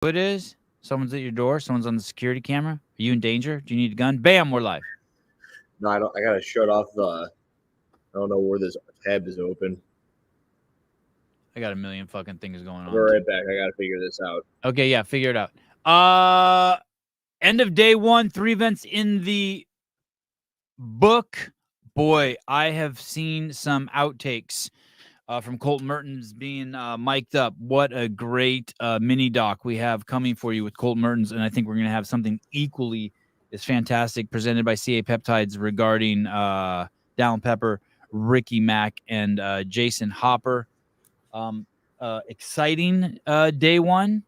Who it is? Someone's at your door. Someone's on the security camera. Are you in danger? Do you need a gun? Bam, we're live. No, I don't. I gotta shut off the. I don't know where this tab is open. I got a million fucking things going on. I'll be right back. I gotta figure this out. Okay, yeah, figure it out. End of day one, 3 events in the book. Boy, I have seen some outtakes from Colton Mertens being mic'd up. What a great mini doc we have coming for you with Colton Mertens, and I think we're going to have something equally as fantastic presented by CA Peptides regarding Dallin Pepper, Ricky Mack, and Jason Hopper. Exciting day one.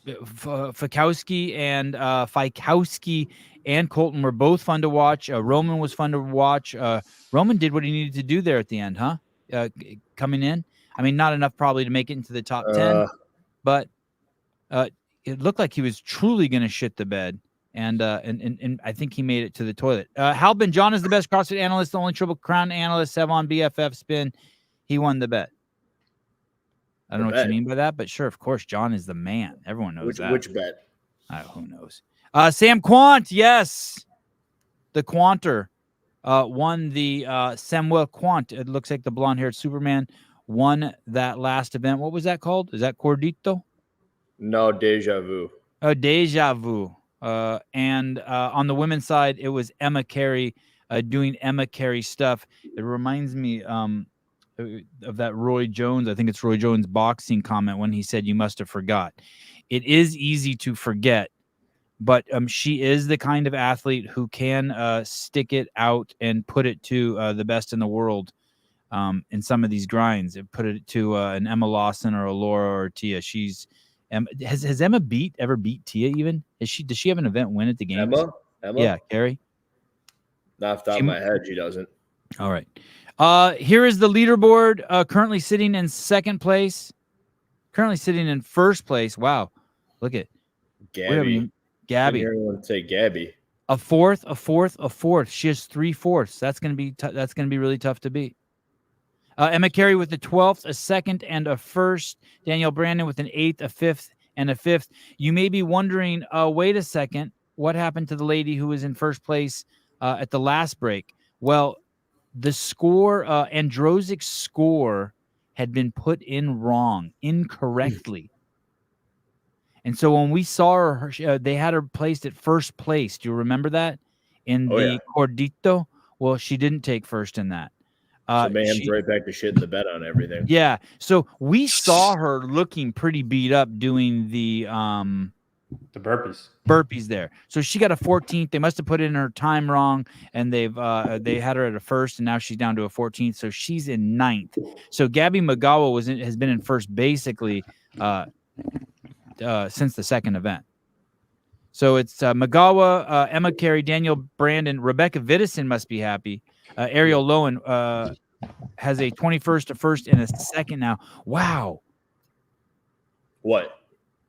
Fikowski and Colton were both fun to watch. Roman was fun to watch. Roman did what he needed to do there at the end, huh? Coming in. I mean, not enough probably to make it into the top 10, but it looked like he was truly going to shit the bed. And I think he made it to the toilet. Halbin John is the best CrossFit analyst, the only Triple Crown analyst. Sevan BFF spin. He won the bet. I don't know what you mean by that, but sure, of course, John is the man. Everyone knows that. Which bet? Who knows? Sam Quant, yes. The Quanter won the Samuel Quant. It looks like the blonde-haired Superman won that last event. What was that called? Is that Cordito? No, Deja Vu. Oh, Deja Vu. And on the women's side, it was Emma Carey doing Emma Carey stuff. It reminds me of that Roy Jones, I think it's Roy Jones boxing comment when he said, "You must have forgot." It is easy to forget, but she is the kind of athlete who can stick it out and put it to the best in the world in some of these grinds. And put it to an Emma Lawson or a Laura or a Tia. She's has Emma ever beat Tia even? Does she have an event win at the games? Emma? Yeah, Carrie. Not off the top of my head, she doesn't. All right. Here is the leaderboard. Currently sitting in second place. Currently sitting in first place. Wow. Look at Gabby. Gabby. I hear everyone say Gabby. A fourth. She has 3/4. That's gonna be really tough to beat. Emma Carey with the 12th, a second, and a first. Danielle Brandon with an 8th, a 5th, and a 5th. You may be wondering, wait a second, what happened to the lady who was in first place at the last break? Well, the score, Androzic's score had been put in wrong, incorrectly. And so when we saw her, they had her placed at first place. Do you remember that? In the Cordito? Well, she didn't take first in that. So Mayhem's right back to shit in the bed on everything. Yeah. So we saw her looking pretty beat up doing the burpees there. So she got a 14th. They must have put in her time wrong, and they had her at a first, and now she's down to a 14th. So she's in 9th. So Gabby Magawa has been in first basically since the second event. So it's Magawa, Emma Carey, Danielle Brandon, Rebecca Vidison must be happy. Ariel Lowen has a 21st, a first, and a second now. Wow. What?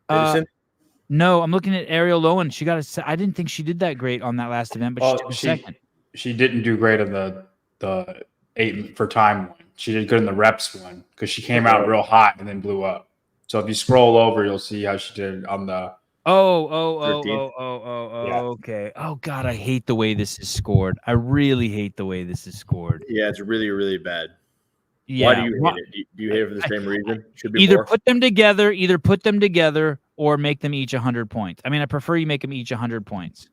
Vidison? No, I'm looking at Ariel Lowen. She got I didn't think she did that great on that last event, but she took a second. She didn't do great on the 8 for time one. She did good in the reps one because she came out real hot and then blew up. So if you scroll over, you'll see how she did on the. Okay. Oh God, I hate the way this is scored. I really hate the way this is scored. Yeah, it's really, really bad. Yeah. Why do you hate it? Do you hate it for the same reason? Should be either more? put them together, or make them each 100 points. I mean, I prefer you make them each 100 points.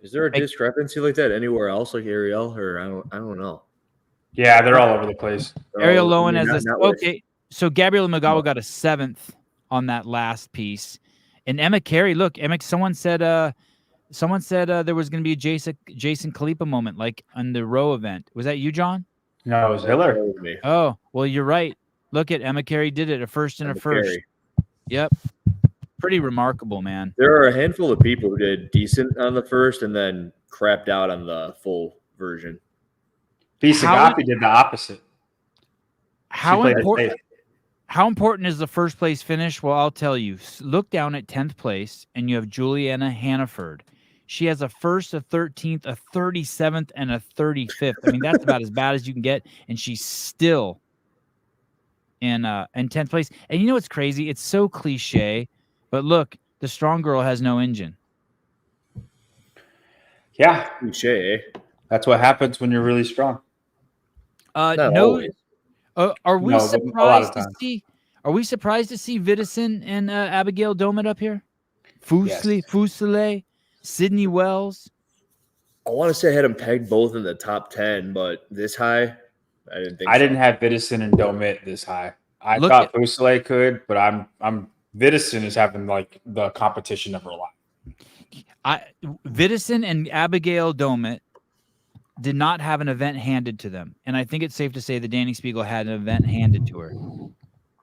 Is there a discrepancy like that anywhere else, like Ariel, or I don't know? Yeah, they're all over the place. Ariel Lowen has okay. So Gabriela Magawa got a 7th on that last piece, and Emma Carey. Look, someone said there was going to be a Jason Khalipa moment, like on the row event. Was that you, John? No, it was Hiller. Oh, well, you're right. Look at Emma Carey did it, a first and a first. Carey. Yep. Pretty remarkable, man. There are a handful of people who did decent on the first and then crapped out on the full version. Pisagapi did the opposite. How important is the first place finish? Well, I'll tell you. Look down at 10th place, and you have Juliana Hannaford. She has a first, a 13th, a 37th, and a 35th. I mean, that's about as bad as you can get, and she's still in 10th place. And you know what's crazy? It's so cliche, but look, the strong girl has no engine. Yeah, Cliche. Eh? that's what happens when you're really strong. Not No, always. are we No, but a lot of surprised to times. see? Are we surprised to see Vidison and Abigail Domet up here? Fusile, Sydney Wells. I want to say I had them pegged both in the top 10, but this high, I didn't think. I didn't have Vidison and Domit this high. I thought Fusile could, but I'm Vidison is having like the competition of her life. Vidison and Abigail Domet did not have an event handed to them, and I think it's safe to say that Danny Spiegel had an event handed to her,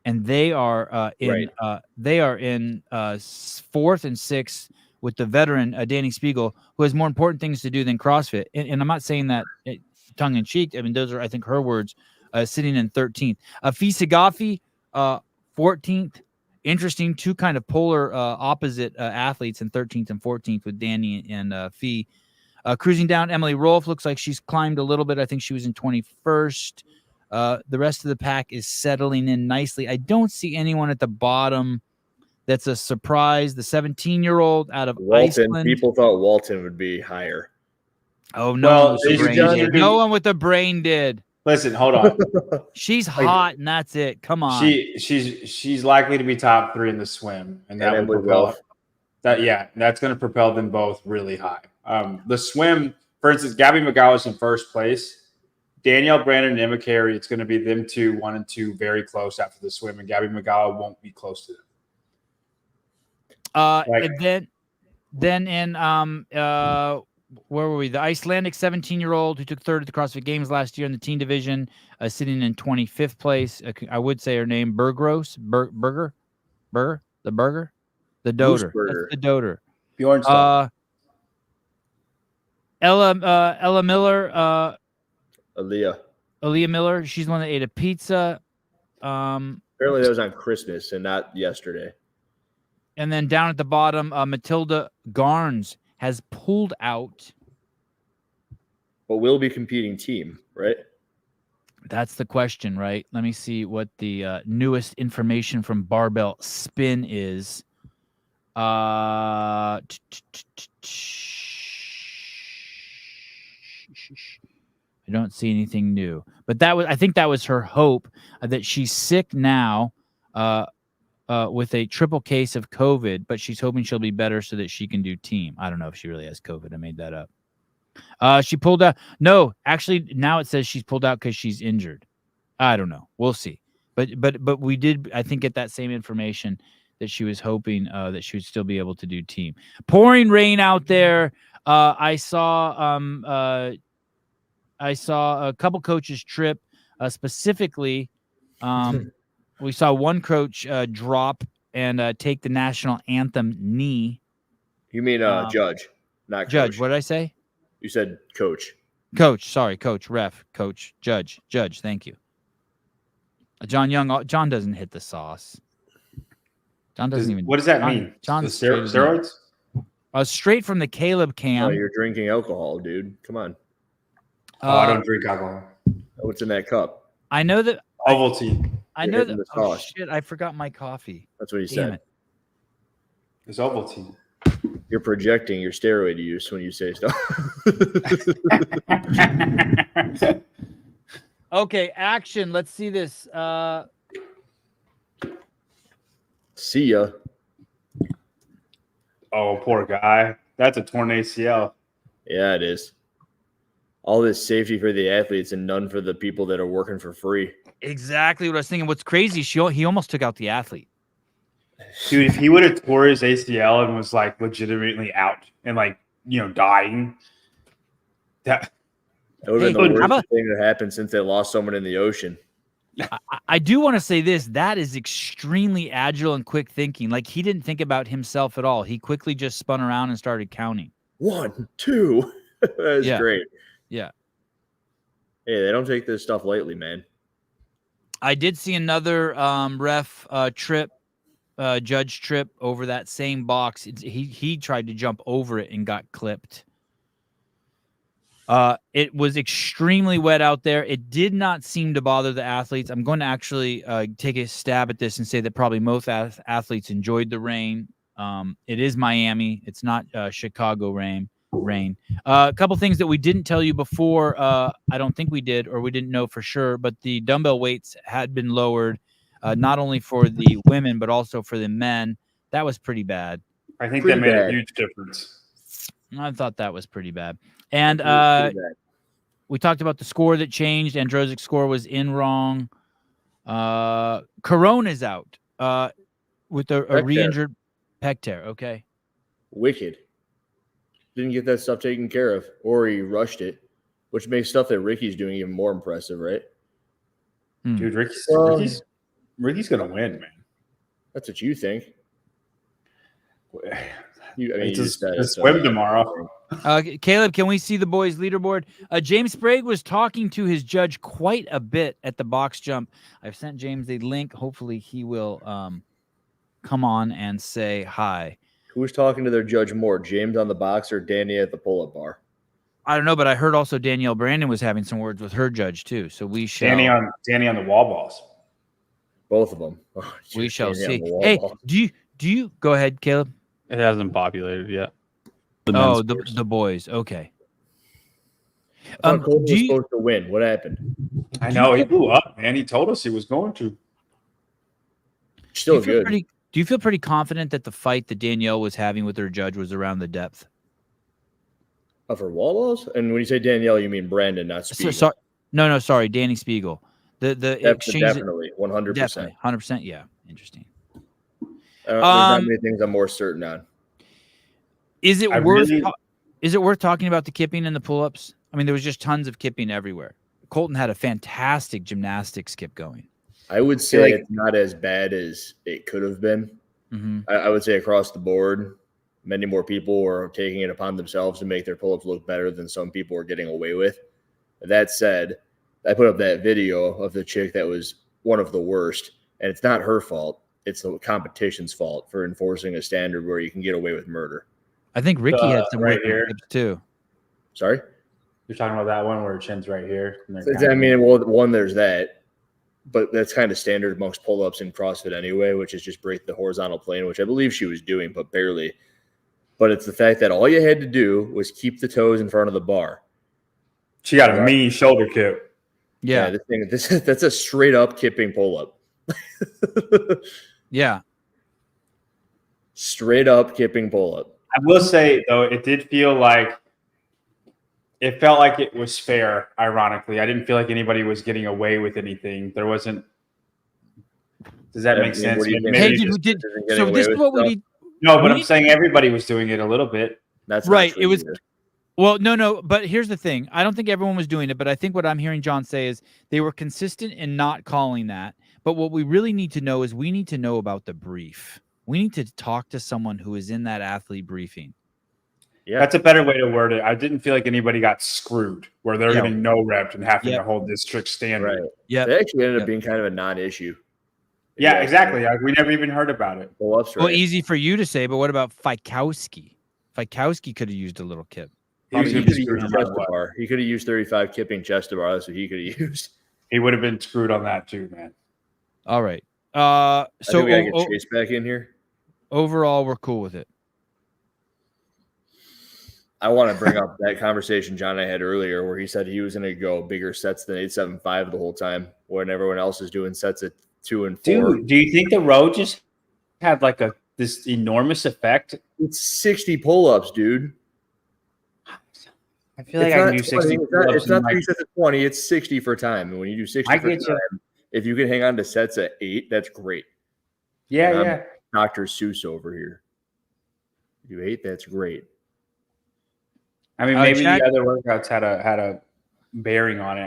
and they are in fourth and sixth with the veteran Danny Spiegel, who has more important things to do than CrossFit. And I'm not saying that tongue in cheek. I mean, those are, I think, her words. Sitting in 13th. Fee Sagafi, 14th. Interesting, two kind of polar opposite athletes in 13th and 14th with Danny and Fee. Cruising down, Emily Rolfe looks like she's climbed a little bit. I think she was in 21st. The rest of the pack is settling in nicely. I don't see anyone at the bottom that's a surprise. The 17-year-old out of Iceland. People thought Walton would be higher. Oh, no one with the brain did. No one with the brain did. Listen, hold on. She's hot, and that's it. Come on. She's likely to be top 3 in the swim, and that would propel that. Yeah, that's going to propel them both really high. The swim, for instance, Gabby McGowan is in first place. Danielle Brandon and Emma Carey, it's going to be them 2, 1 and 2, very close after the swim, and Gabby McGowan won't be close to them. And then in where were we? The Icelandic 17-year-old who took third at the CrossFit Games last year in the teen division, sitting in 25th place. I would say her name, Bergros, the Doter. That's the Doter. Bjornstad. Ella Miller. Aaliyah Miller. She's the one that ate a pizza. Apparently that was on Christmas and not yesterday. And then down at the bottom, Matilda Garns has pulled out. But will be competing team, right? That's the question, right? Let me see what the newest information from Barbell Spin is. I don't see anything new. But I think that was her hope, that she's sick now with a triple case of COVID, but she's hoping she'll be better so that she can do team. I don't know if she really has COVID. I made that up. She pulled out. No, actually, now it says she's pulled out because she's injured. I don't know. We'll see. But we did, I think, get that same information that she was hoping that she would still be able to do team. Pouring rain out there. I saw a couple coaches trip. Specifically, we saw one coach drop and take the national anthem knee. You mean judge, not coach. Judge. What did I say? You said coach. Coach. Sorry, coach, ref, coach, judge. Thank you. John Young. John doesn't hit the sauce. John doesn't even. What does that mean? John's steroids? Straight from the Caleb cam. Oh, you're drinking alcohol, dude. Come on. I don't drink alcohol. What's in that cup? I know that. Ovaltine. I know that. Oh, shit! I forgot my coffee. That's what he said. It's Ovaltine. You're projecting your steroid use when you say stuff. Okay, action. Let's see this. See ya. Oh, poor guy. That's a torn ACL. Yeah, it is. All this safety for the athletes and none for the people that are working for free. Exactly what I was thinking. What's crazy, he almost took out the athlete. Dude, if he would have tore his ACL and was like legitimately out and dying, that would have been the worst thing that happened since they lost someone in the ocean. I do want to say this. That is extremely agile and quick thinking. Like, he didn't think about himself at all. He quickly just spun around and started counting. 1, 2. That's great. Yeah. Hey, they don't take this stuff lightly, man. I did see another judge trip over that same box. He tried to jump over it and got clipped. It was extremely wet out there. It did not seem to bother the athletes. I'm going to actually take a stab at this and say that probably most athletes enjoyed the rain. It is Miami. It's not Chicago rain. A couple things that we didn't tell you before. I don't think we did, or we didn't know for sure, but the dumbbell weights had been lowered, not only for the women, but also for the men. That was pretty bad. I think that made a huge difference. I thought that was pretty bad. And we talked about the score that changed. Androzic's score was in wrong. Corona's out with a re-injured pec tear. Okay. Wicked. Didn't get that stuff taken care of, or he rushed it, which makes stuff that Ricky's doing even more impressive, right? Dude, Ricky's going to win, man. That's what you think. You just swim tomorrow. Caleb, can we see the boys' leaderboard? James Sprague was talking to his judge quite a bit at the box jump. I've sent James a link. Hopefully he will come on and say hi. Who's talking to their judge more, James on the box or Danny at the pull-up bar? I don't know, but I heard also Danielle Brandon was having some words with her judge too. So we shall. Danny on the wall balls. Both of them. Oh, we shall see. Hey, do you go ahead, Caleb? It hasn't populated yet. The boys. Okay. Colton was supposed to win. What happened? I know he blew up, man. He told us he was going to. Still good. Do you feel pretty confident that the fight that Danielle was having with her judge was around the depth of her wall balls? And when you say Danielle, you mean Brandon, not Spiegel. No, sorry, Danny Spiegel. The exchange definitely 100%. 100%. Yeah, interesting. There's not many things I'm more certain on. Is it worth talking about the kipping and the pull-ups? I mean, there was just tons of kipping everywhere. Colton had a fantastic gymnastics kip going. I would say it's not as bad as it could have been. Mm-hmm. I would say across the board, many more people are taking it upon themselves to make their pull-ups look better than some people are getting away with. That said, I put up that video of the chick that was one of the worst, and it's not her fault. It's the competition's fault for enforcing a standard where you can get away with murder. I think Ricky had some right here tips too. Sorry? You're talking about that one where her chin's right here? I mean, well, one, there's that. But that's kind of standard amongst pull-ups in CrossFit anyway, which is just break the horizontal plane, which I believe she was doing, but barely. But it's the fact that all you had to do was keep the toes in front of the bar. She got a mean shoulder kip. Yeah. That's a straight-up kipping pull-up. Yeah. Straight-up kipping pull-up. I will say, though, it felt like it was fair, ironically. I didn't feel like anybody was getting away with anything. There wasn't. Does that make sense? So this is what we need. No, but I'm saying everybody was doing it a little bit. That's right. It was. Well, no. But here's the thing. I don't think everyone was doing it, but I think what I'm hearing John say is they were consistent in not calling that. But what we really need to know is we need to know about the brief. We need to talk to someone who is in that athlete briefing. Yeah, that's a better way to word it. I didn't feel like anybody got screwed where they're getting no rep and having to hold this strict standard. Right. Yeah, it actually ended up being kind of a non-issue. Yeah, exactly. We never even heard about it. Well, easy for you to say, but what about Fikowski? Fikowski could have used a little kip. He could have used 35 kipping chest to bar. That's what he could have used. He would have been screwed on that too, man. All right. So we gotta get Chase back in here. Overall, we're cool with it. I want to bring up that conversation John and I had earlier where he said he was going to go bigger sets than 875 the whole time when everyone else is doing sets at 2 and 4. Dude, do you think the row just had like this enormous effect? It's 60 pull-ups, dude. I feel like I can do 60 pull-ups. It's not 3 sets of 20. It's 60 for time. And when you do 60 for time, if you can hang on to sets at 8, that's great. Yeah. Dr. Seuss over here. You 8, that's great. I mean, maybe the other workouts had a bearing on it.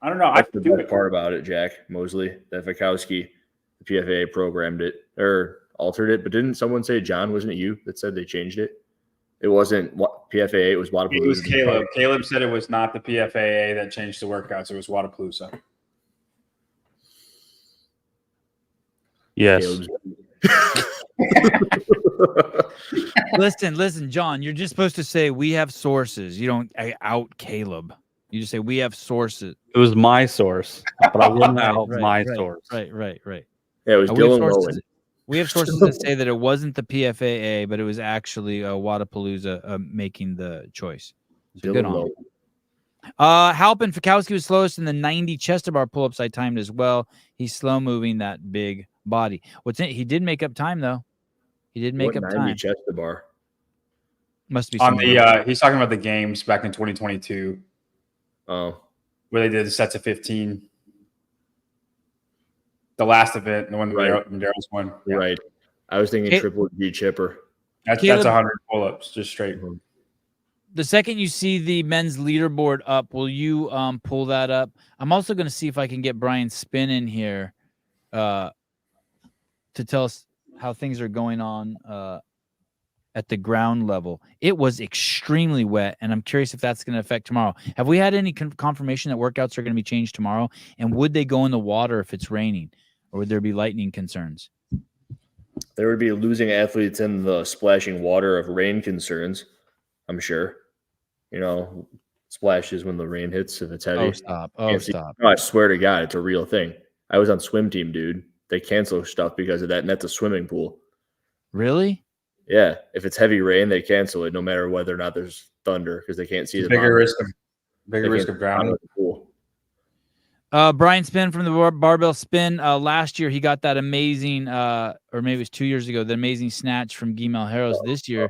I don't know. That's the best part about it, Jack Mosley, that Fikowski, the PFAA programmed it or altered it. But didn't someone say, John, wasn't it you that said they changed it? It wasn't PFAA, it was Wodapalooza. It was Caleb. Caleb said it was not the PFAA that changed the workouts. It was Wodapalooza. Yes. Listen, John, you're just supposed to say we have sources. You don't out Caleb. You just say we have sources. It was my source, but I wouldn't out my source. Right. Yeah, it was Dylan Lowen. We have sources that say that it wasn't the PFAA, but it was actually Wodapalooza making the choice. So good on. Halpin Fikowski was slowest in the 90 chest to bar pull-ups I timed as well. He's slow moving that big body. He did make up time though. He did make up 90 time. chest to bar. Must be on the he's talking about the games back in 2022. Oh, where they did the sets of 15. The last event, the one that Daryl's won. Yeah. Right. I was thinking triple G chipper. That's 100 pull-ups, just straight. The second you see the men's leaderboard up, will you pull that up? I'm also going to see if I can get Brian Spin in here to tell us how things are going on at the ground level. It was extremely wet, and I'm curious if that's going to affect tomorrow. Have we had any confirmation that workouts are going to be changed tomorrow? And would they go in the water if it's raining, or would there be lightning concerns? There would be losing athletes in the splashing water of rain concerns, I'm sure. You know, splashes when the rain hits if it's heavy. Stop. No, I swear to God, it's a real thing. I was on swim team, dude. They cancel stuff because of that, and that's a swimming pool. Really? Yeah. If it's heavy rain, they cancel it no matter whether or not there's thunder because they can't see the bigger risk of drowning. Brian Spin from the Barbell Spin. Last year, he got that amazing, or maybe it was 2 years ago, the amazing snatch from Guy Malheiros. This year,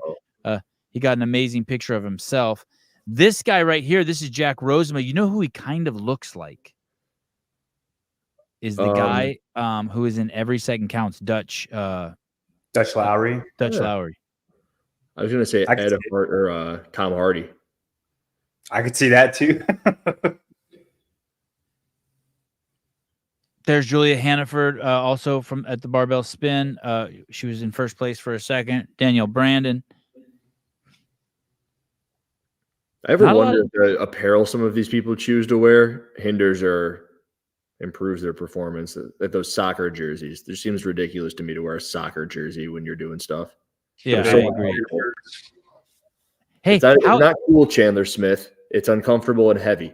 he got an amazing picture of himself. This guy right here, this is Jack Rosema. You know who he kind of looks like? Is the guy who is in Every Second Counts, Dutch Lowry. Lowry. I was going to say Ed Hart or Tom Hardy. I could see that too. There's Julia Hannaford, also at the Barbell Spin. She was in first place for a second. Danielle Brandon. I ever wonder if the apparel some of these people choose to wear hinders or improves their performance. That those soccer jerseys, it seems ridiculous to me to wear a soccer jersey when you're doing stuff. Yeah, I agree. Hey, it's not cool, Chandler Smith. It's uncomfortable and heavy.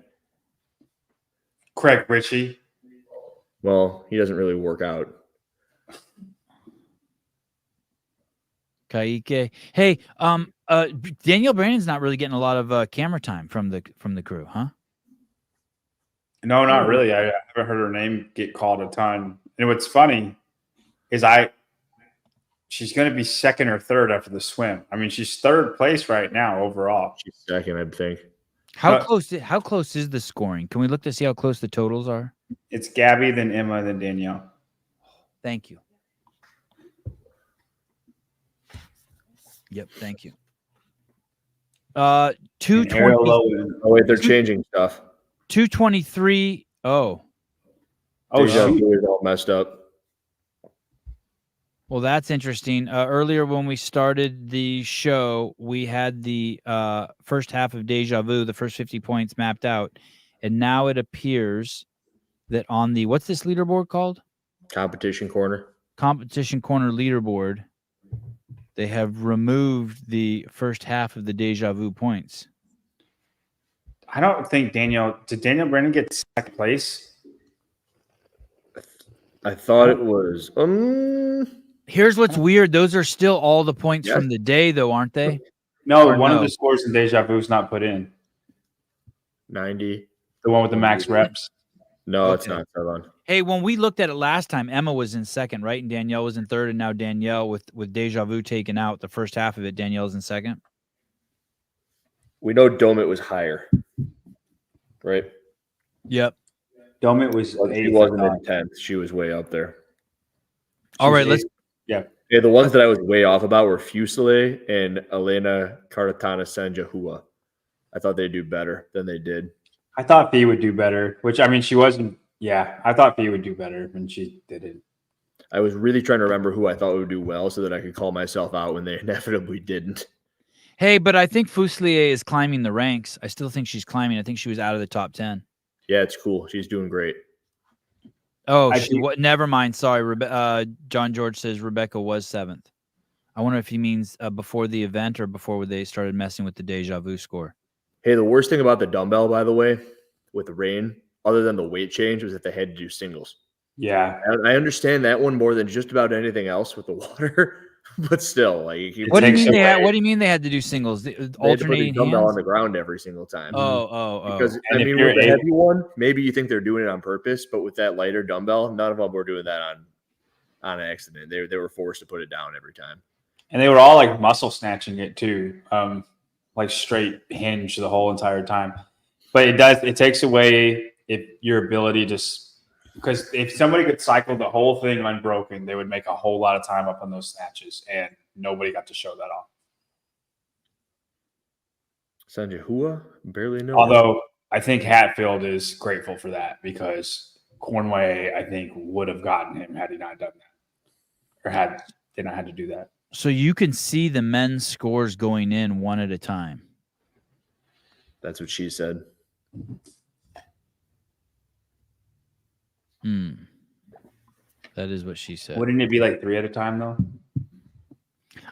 Craig Ritchie. Well, he doesn't really work out. Kaike. Hey, Danielle Brandon's not really getting a lot of camera time from the crew, huh? No, not really. I haven't heard her name get called a ton. And what's funny is she's going to be second or third after the swim. I mean, she's third place right now overall. She's second, I think. How close is the scoring? Can we look to see how close the totals are? It's Gabby, then Emma, then Danielle. Thank you. Yep, thank you. 220. Oh wait, they're changing stuff. 223. Oh, shoot. Is all messed up. Well, that's interesting. Earlier when we started the show, we had the first half of Deja Vu, the first 50 points mapped out, and now it appears that on the what's this leaderboard called? Competition Corner leaderboard. They have removed the first half of the Deja Vu points. I don't think did Danielle Brandon get second place? I thought it was. Here's what's weird. Those are still all the points from the day, though, aren't they? No, one of the scores in Deja Vu is not put in. 90. The one with the max reps. No, it's not. Hold on. Hey, when we looked at it last time, Emma was in second, right? And Danielle was in third. And now Danielle, with Deja Vu taken out, the first half of it, Danielle's in second. We know Domit was higher, right? Yep. Domit was. She wasn't in 10th. She was way up there. All right, let's. Yeah. The ones that I was way off about were Fusile and Elena Cartana Sanjahua. I thought they'd do better than they did. I thought Fee would do better, which, I mean, she wasn't. Yeah, I thought Fee would do better when she did it. I was really trying to remember who I thought would do well so that I could call myself out when they inevitably didn't. Hey, but I think Fusilier is climbing the ranks. I still think she's climbing. I think she was out of the top 10. Yeah, it's cool. She's doing great. Oh, never mind. Sorry. John George says Rebecca was 7th. I wonder if he means before the event or before they started messing with the deja vu score. Hey, the worst thing about the dumbbell, by the way, with the rain, other than the weight change, was that they had to do singles. Yeah. I understand that one more than just about anything else with the water, but still, like, What do you mean what do you mean they had to do singles? Alternating dumbbell hands on the ground every single time. Because I mean, with the heavy one, maybe you think they're doing it on purpose, but with that lighter dumbbell, none of them were doing that on accident. They were forced to put it down every time. And they were all like muscle snatching it too, like straight hinge the whole entire time. But it takes away your ability to, because if somebody could cycle the whole thing unbroken, they would make a whole lot of time up on those snatches, and nobody got to show that off. Sanjay Hua? Barely know. Although I think Hatfield is grateful for that, because Cornway, I think, would have gotten him had he not done that, or had they not had to do that. So you can see the men's scores going in one at a time. That's what she said. That is what she said. Wouldn't it be like 3 at a time though?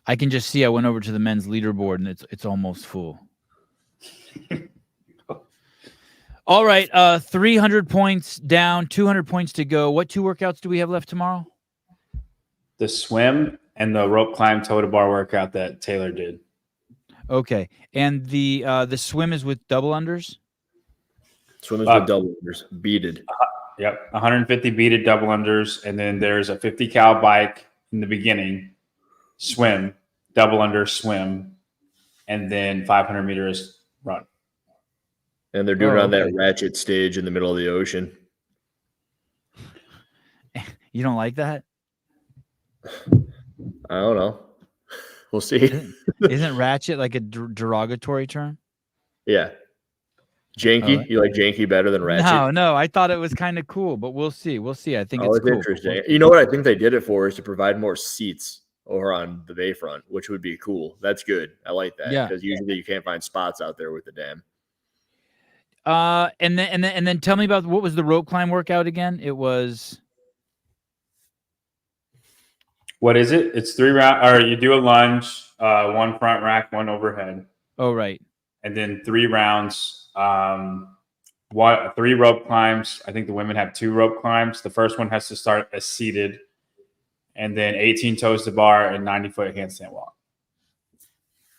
I can just see. I went over to the men's leaderboard and it's almost full. All right, 300 points down, 200 points to go. What 2 workouts do we have left tomorrow? The swim and the rope climb toe to bar workout that Taylor did. Okay, and the swim is with double unders. Swim is with double unders, beaded. Yep, 150 beaded double unders, and then there's a 50 cal bike in the beginning, swim, double under swim, and then 500 meters run. And they're doing it on that ratchet stage in the middle of the ocean. You don't like that? I don't know. We'll see. Isn't ratchet like a derogatory term? Yeah. Janky? You like janky better than ratchet? No. I thought it was kind of cool, but we'll see. I think it's cool. Interesting. You know what I think they did it for is to provide more seats over on the bayfront, which would be cool. That's good. I like that. Yeah. Because usually you can't find spots out there with the dam. And then tell me about what was the rope climb workout again? It was. What is it? It's 3 rounds, or you do a lunge, 1 front rack, 1 overhead. Oh, right. And then 3 rounds, 3 rope climbs. I think the women have 2 rope climbs. The first one has to start as seated, and then 18 toes to bar and 90-foot handstand walk.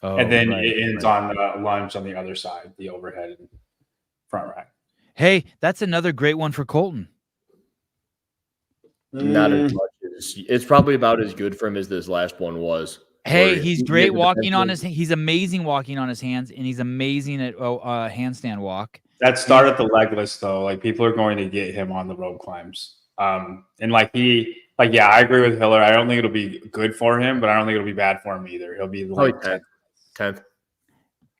Oh, and then it ends on the lunge on the other side, the overhead and front rack. Hey, that's another great one for Colton. Not as much as it's probably about as good for him as this last one was. Hey, he's great walking on his. He's amazing walking on his hands, and he's amazing at handstand walk. That started the legless though. Like people are going to get him on the rope climbs. And yeah, I agree with Hiller. I don't think it'll be good for him, but I don't think it'll be bad for him either. He'll be like 10th.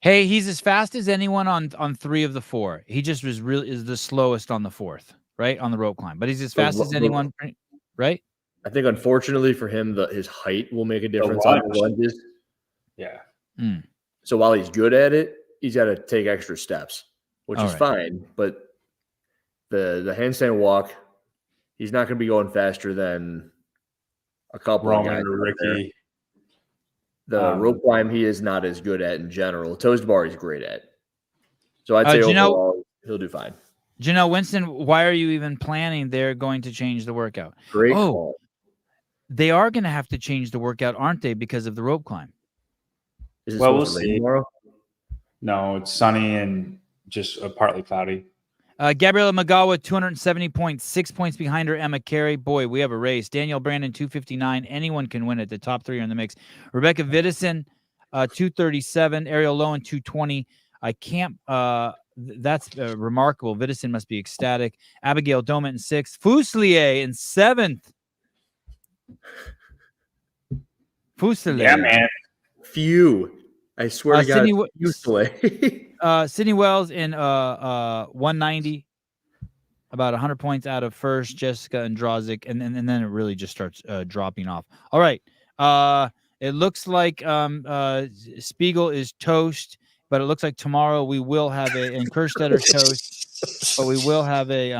Hey, he's as fast as anyone on 3 of the 4. He just is the slowest on the 4th, right, on the rope climb. But he's as fast as anyone, right? I think unfortunately for him, his height will make a difference on the lunges. Yeah. So while he's good at it, he's got to take extra steps, which is fine. But the handstand walk, he's not going to be going faster than a couple of guys. Ricky. The rope climb, he is not as good at in general. Toes to bar, he's great at. So I'd say overall, he'll do fine. Janelle Winston, why are you even planning they're going to change the workout? Great call. They are going to have to change the workout, aren't they, because of the rope climb? Is it we'll see. Tomorrow? No, it's sunny and just partly cloudy. Gabriela Magawa, 270 points, 6 points behind her. Emma Carey. Boy, we have a race. Danielle Brandon, 259. Anyone can win it. The top 3 are in the mix. Rebecca Vidison, 237. Ariel Lowen, 220. I can't. That's remarkable. Vidison must be ecstatic. Abigail Domet in 6th. Fuselier in 7th. Fuselier. Yeah, man. Few. I swear to God, Fuselier. Sydney Wells in 190, about 100 points out of first. Jessica Andrazik, and then it really just starts dropping off. All right, it looks like Spiegel is toast, but it looks like tomorrow we will have and Kerstetter's toast, but we will have a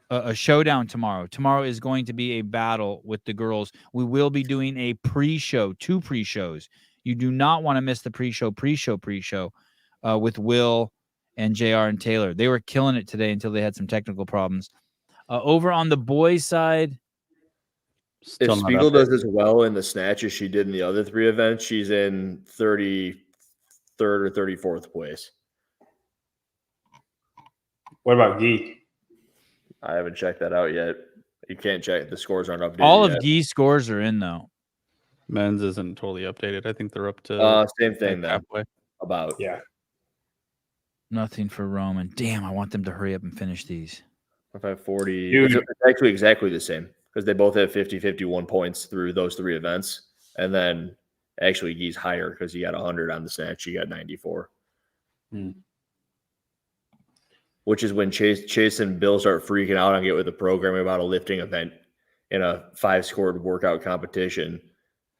a showdown tomorrow. Tomorrow is going to be a battle with the girls. We will be doing a pre-show, 2 pre-shows. You do not want to miss the pre-show with Will and JR and Taylor. They were killing it today until they had some technical problems. Over on the boys' side, if Spiegel does as well in the snatch as she did in the other 3 events, she's in 33rd or 34th place. What about Gee? I haven't checked that out yet. You can't check. The scores aren't updated. All yet. of Gee's scores are in, though. Men's isn't totally updated. I think they're up to same thing then. halfway. About. Yeah. Nothing for Roman. Damn, I want them to hurry up and finish these. 540. Dude. It's actually exactly the same because they both have 51 points through those 3 events. And then actually Gee's higher because he got 100 on the snatch. He got 94. Which is when Chase and Bill start freaking out and get with the programming about a lifting event in a 5-scored workout competition.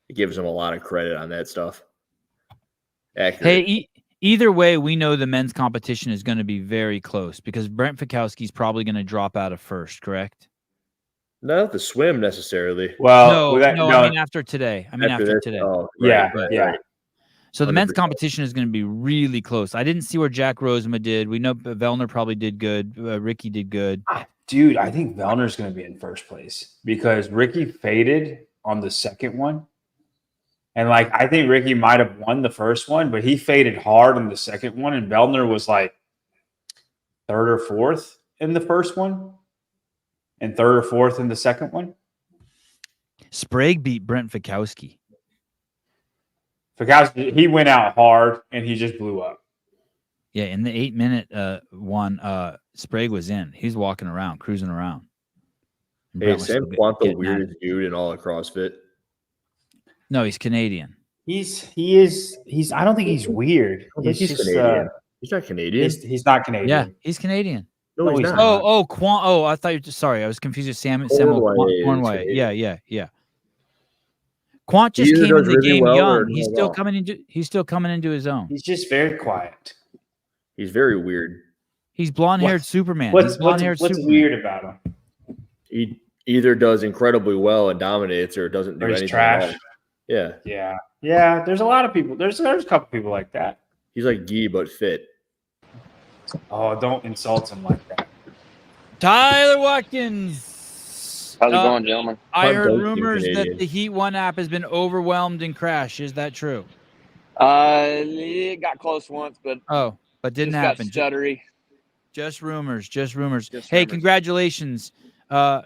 It gives them a lot of credit on that stuff. Accurate. Hey, either way, we know the men's competition is going to be very close because Brent Fikowski's probably going to drop out of first, correct? Not the swim necessarily. Well, no, I mean after today. After today. Oh, right, right. Right. So the 100%. men's competition is going to be really close. I didn't see where Jack Rosema did. We know Vellner probably did good. Ricky did good. Dude, I think Vellner's going to be in first place because Ricky faded on the second one. And, I think Ricky might have won the first one, but he faded hard on the second one. And Vellner was, 3rd or 4th in the first one and 3rd or 4th in the second one. Sprague beat Brent Fikowski. Fikowski, he went out hard, and he just blew up. Yeah, in the 8-minute one, Sprague was in. He's walking around, cruising around. And Hey, Brent was Sam still Quant the getting at it. weirdest dude in all of CrossFit. No, he's Canadian. He is. I don't think he's weird. I think he's just, Canadian. He's not Canadian. He's not Canadian. Yeah, he's Canadian. No, he's he's not. not. I thought you were sorry. I was confused with Samuel Cornway. Yeah. Quant just Either came in does the really game well young. or He's not still well. coming into his own. He's just very quiet. He's very weird. He's blonde-haired Superman. What's Superman. weird about him? He either does incredibly well and dominates or doesn't do Or he's anything trash. at all. Yeah. Yeah. There's a lot of people. There's a couple people like that. He's like Guy, but fit. Oh, don't insult him like that. Tyler Watkins. How's it going, gentlemen? I heard Both rumors that Canadian. the Heat 1 app has been overwhelmed and crashed. Is that true? It got close once, but But didn't just happen. got stuttery. Just rumors. Just Hey, rumors. congratulations. I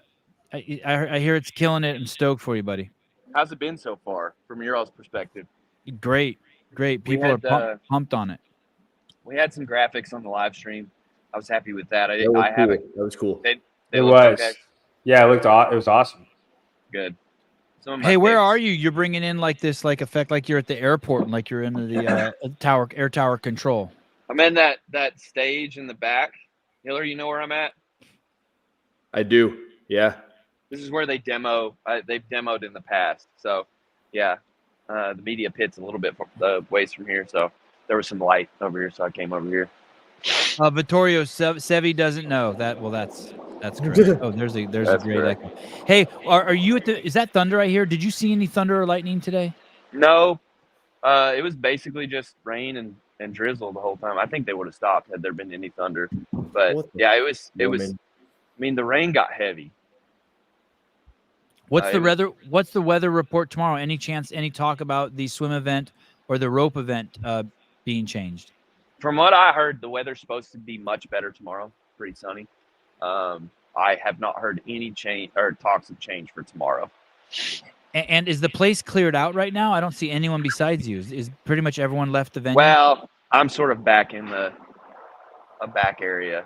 hear it's killing it. I'm stoked for you, buddy. How's it been so far from your all's perspective? Great. People had, are pumped on it. We had some graphics on the live stream. I was happy with that. That was cool. They It looked was. okay. Yeah, it was awesome. Good. Some of my Hey, where picks- are you? You're bringing in this effect like you're at the airport and like you're in the air tower control. I'm in that stage in the back. Hillary, you know where I'm at? I do. Yeah. This is where they demo. They've demoed in the past. So, yeah, the media pit's a little bit ways from here. So there was some light over here, so I came over here. Vittorio Sevi doesn't know that. Well, that's correct. Oh, there's a great correct. echo. Hey, are you at is that thunder I hear? Did you see any thunder or lightning today? No, it was basically just rain and drizzle the whole time. I think they would have stopped had there been any thunder. But What the yeah, it was. woman? I mean, the rain got heavy. What's the it was- weather? What's the weather report tomorrow? Any talk about the swim event or the rope event being changed? From what I heard, the weather's supposed to be much better tomorrow. Pretty sunny. I have not heard any change or talks of change for tomorrow. And is the place cleared out right now? I don't see anyone besides you. Is pretty much everyone left the venue? Well, I'm sort of back in a back area.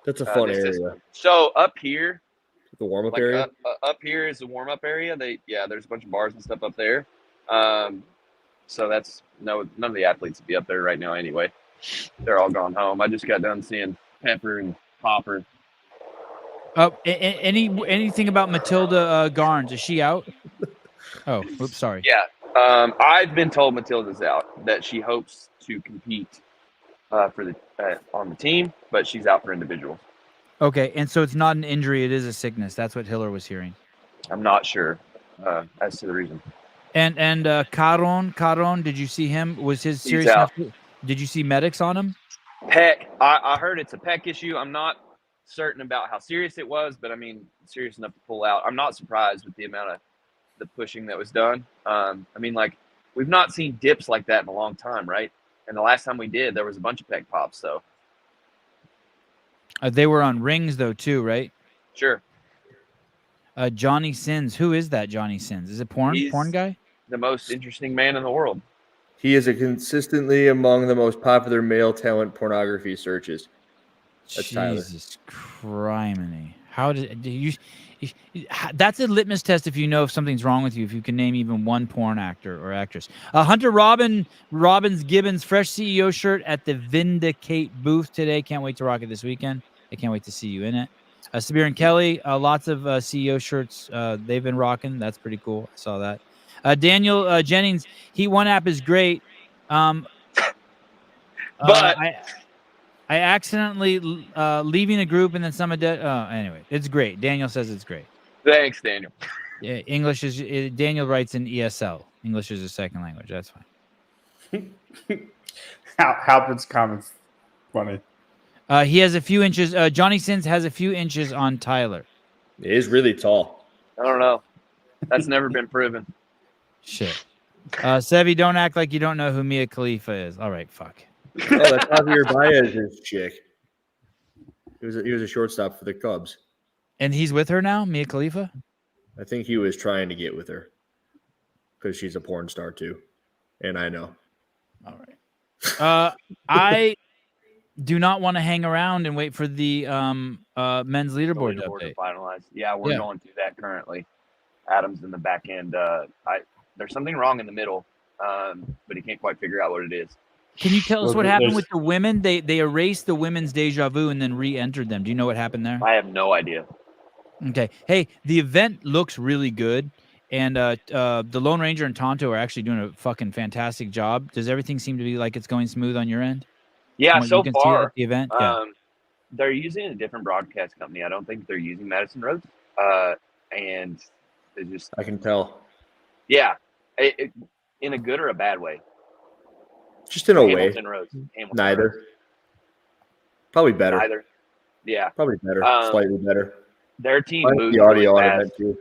That's a fun this is- area. So up here, The warm-up like area. up here is the warm up area. There's a bunch of bars and stuff up there. So that's none of the athletes would be up there right now anyway. They're all gone home. I just got done seeing Pepper and Popper. Anything about Matilda Garnes? Is she out? Oh, oops, sorry. Yeah. I've been told Matilda's out, that she hopes to compete on the team, but she's out for individual. Okay, and so it's not an injury; it is a sickness. That's what Hiller was hearing. I'm not sure as to the reason. And Caron, did you see him? Was his He's serious out. enough? Did you see medics on him? Pec. I heard it's a pec issue. I'm not certain about how serious it was, but I mean, serious enough to pull out. I'm not surprised with the amount of the pushing that was done. I mean, like, we've not seen dips like that in a long time, right? And the last time we did, there was a bunch of pec pops. So They were on rings though too, right? sure. Johnny Sins. Who is that Johnny Sins? Is it porn He's guy? the most interesting man in the world. He is consistently among the most popular male talent pornography searches. That's Tyler. Jesus criminy. How did you? That's a litmus test if you know if something's wrong with you. If you can name even one porn actor or actress. Hunter Robbins Gibbons fresh CEO shirt at the Vindicate booth today. Can't wait to rock it this weekend. I can't wait to see you in it. Sabir and Kelly, lots of CEO shirts they've been rocking. That's pretty cool. I saw that. Daniel Jennings, Heat 1 app is great. But I accidentally leaving a group and then anyway, it's great. Daniel says it's great. thanks, Daniel. Yeah, English is Daniel writes in ESL. English is a second language. That's fine. Halpert's comments funny. He has a few inches. Johnny Sins has a few inches on Tyler. He is really tall. I don't know. That's never been proven. Shit. Sevi, don't act like you don't know who Mia Khalifa is. All right, fuck. Oh, that's Javier Baez's chick. He was a shortstop for the Cubs. And he's with her now, Mia Khalifa? I think he was trying to get with her because she's a porn star too. And I know. All right. I do not want to hang around and wait for the men's leaderboard To update. finalize. Yeah, we're going through that currently. Adam's in the back end. There's something wrong in the middle, but he can't quite figure out what it is. Can you tell us what happened with the women? They erased the women's deja vu and then re-entered them. Do you know what happened there? I have no idea. Okay. Hey, the event looks really good. And the Lone Ranger and Tonto are actually doing a fucking fantastic job. Does everything seem to be like it's going smooth on your end? Yeah, so far, at the event? they're using a different broadcast company. I don't think they're using Madison Rhodes. And they just... I can tell. Yeah. In a good or a bad way? Just in a way. Hamilton Rhodes. Neither. Rhodes. Probably better. Neither. Yeah. Probably better. Slightly better. Their team moves the audio really on fast. event too.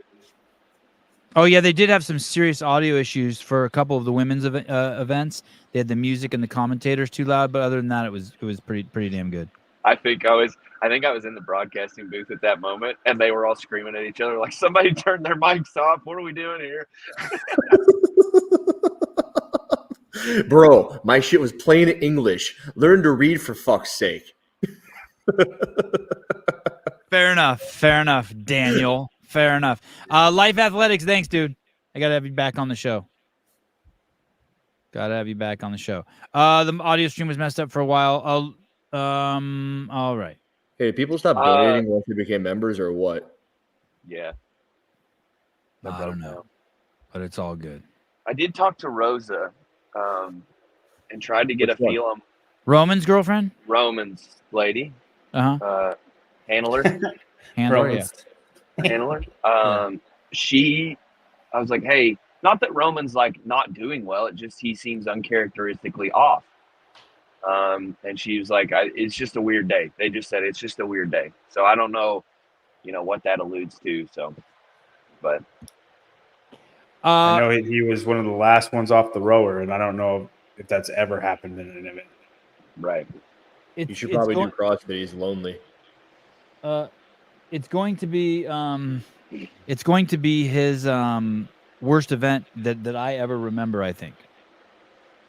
Oh, yeah, they did have some serious audio issues for a couple of the women's events. They had the music and the commentators too loud, but other than that, it was pretty damn good. I think I was in the broadcasting booth at that moment, and they were all screaming at each other like, "Somebody turn their mics off! What are we doing here?" Bro, my shit was plain English. Learn to read for fuck's sake. Fair enough, Daniel. Fair enough. Life Athletics, thanks, dude. I gotta have you back on the show. The audio stream was messed up for a while. All right. Hey, people stop donating once they became members or what? Yeah. I don't know, but it's all good. I did talk to Rosa, and tried to get a feel on Roman's girlfriend? Roman's lady. Uh-huh. Handler. Handler, yeah. Handler. I was like, hey, not that Roman's like not doing well, it just he seems uncharacteristically off. And she was like, it's just a weird day. They just said it's just a weird day. So I don't know, what that alludes to. So, but I know he was one of the last ones off the rower, and I don't know if that's ever happened in an event. Right. You should probably do CrossFit. He's lonely. It's going to be his worst event that I ever remember, I think.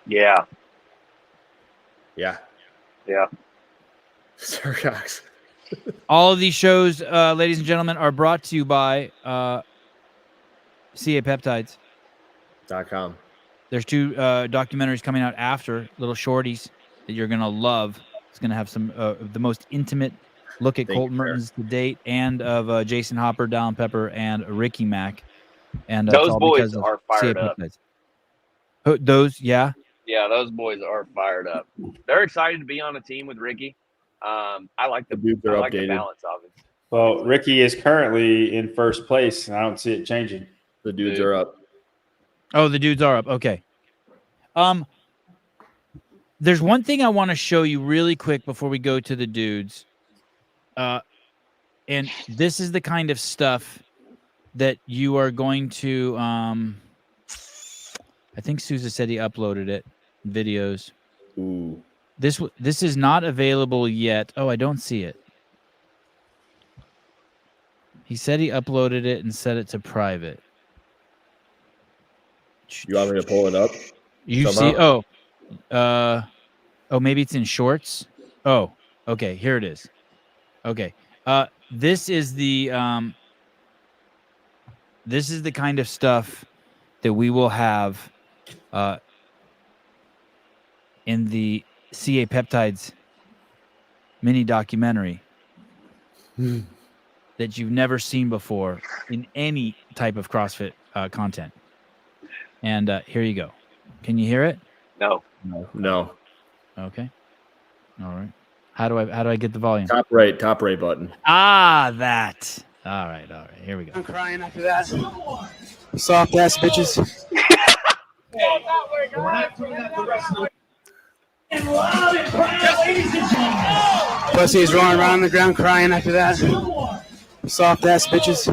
Yeah. Yeah. Yeah. Sir Cox. All of these shows, ladies and gentlemen, are brought to you by CAPeptides.com. There's 2 documentaries coming out after, little shorties that you're going to love. It's going to have some of the most intimate look at Colton Mertens to date and of Jason Hopper, Dallin Pepper, and Ricky Mack. And those boys are fired up. Those, yeah? Yeah, those boys are fired up. They're excited to be on a team with Ricky. I like the dudes are I like the updated. balance of it. Well, Ricky is currently in first place, and I don't see it changing. The dudes are up. Oh, the dudes are up. Okay. There's one thing I want to show you really quick before we go to the dudes. And this is the kind of stuff that you are going to I think Sousa said he uploaded it, videos. Ooh. This is not available yet. Oh, I don't see it. He said he uploaded it and set it to private. You want me to pull it up? You somehow? see? Oh, maybe it's in shorts. Oh, okay. Here it is. Okay. This is the kind of stuff that we will have in the CA Peptides mini documentary that you've never seen before in any type of CrossFit content. And here you go. Can you hear it? No. No. Okay. All right. How do I get the volume? Top right button. Ah, that. All right. Here we go. I'm crying after that. Soft ass bitches. Pussies rolling around on the ground crying after that. Soft ass bitches.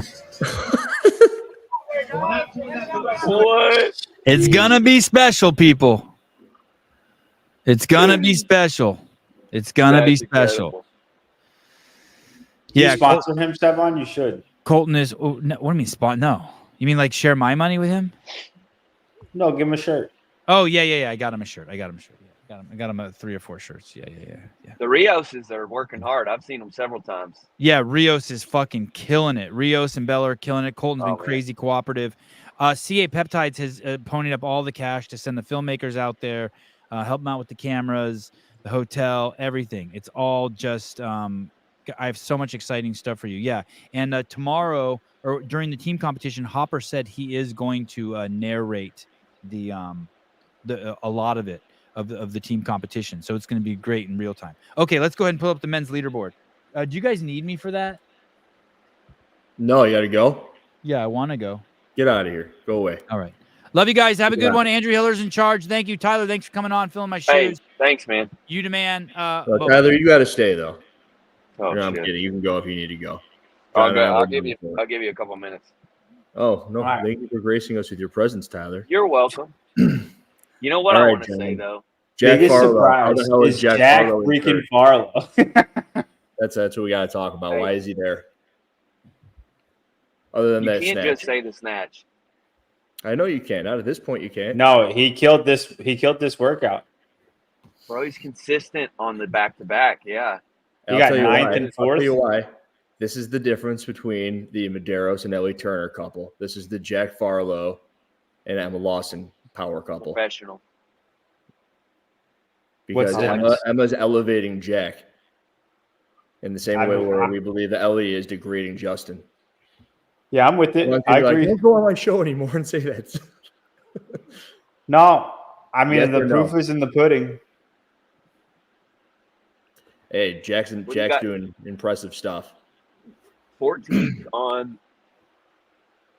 What? It's gonna be special, people. It's gonna be special. It's gonna be That's special. incredible. Do you Yeah, sponsor him, Sevan? You should. Colton is. Oh, no, what do you mean spot? No, you mean like share my money with him? No, give him a shirt. Oh yeah. I got him a shirt. Yeah, I got him 3 or 4 shirts. Yeah. The Rioses are working hard. I've seen them several times. Yeah, Rios is fucking killing it. Rios and Bella are killing it. Colton's been man. crazy cooperative. CA Peptides has ponied up all the cash to send the filmmakers out there, help them out with the cameras, the hotel, everything. It's all just I have so much exciting stuff for you. Yeah. And tomorrow or during the team competition, Hopper said he is going to narrate the a lot of it of the team competition. So it's going to be great in real time. Okay, let's go ahead and pull up the men's leaderboard. Do you guys need me for that? No, you got to go. Yeah, I want to go. Get out of here. Go away. All right. Love you guys. Have a good Yeah. one. Andrew Hiller's in charge. Thank you. Tyler, thanks for coming on, filling my Hey, shoes. thanks, man. You the man. Tyler, you got to stay though. Oh, No, I'm shit. kidding. You can go if you need to go. I'll give you a couple minutes. Oh no! All right. Thank you for gracing us with your presence, Tyler. You're welcome. You know what All I right, want to say John. though? Jack Biggest Farlow. How surprise the hell is Jack Farlow in freaking third? Farlow. That's what we got to talk about. Hey. Why is he there? Other than You that can't snatch. just say the snatch. I know you can't. Not at this point, you can't. No, he killed this. He killed this workout. Bro, he's consistent on the back-to-back. Yeah. He I'll got tell you ninth why. and I'll fourth. tell you why. This is the difference between the Medeiros and Ellie Turner couple. This is the Jack Farlow and Emma Lawson power couple. Professional. Because What's the difference? Emma's elevating Jack in the same I way mean, where I'm- we believe that Ellie is degrading Justin. Yeah, I'm with it. Like, I agree. Don't go on my show anymore and say that. No, I mean Yes the or no? proof is in the pudding. Hey, Jack's What do you got? doing impressive stuff. 14th on.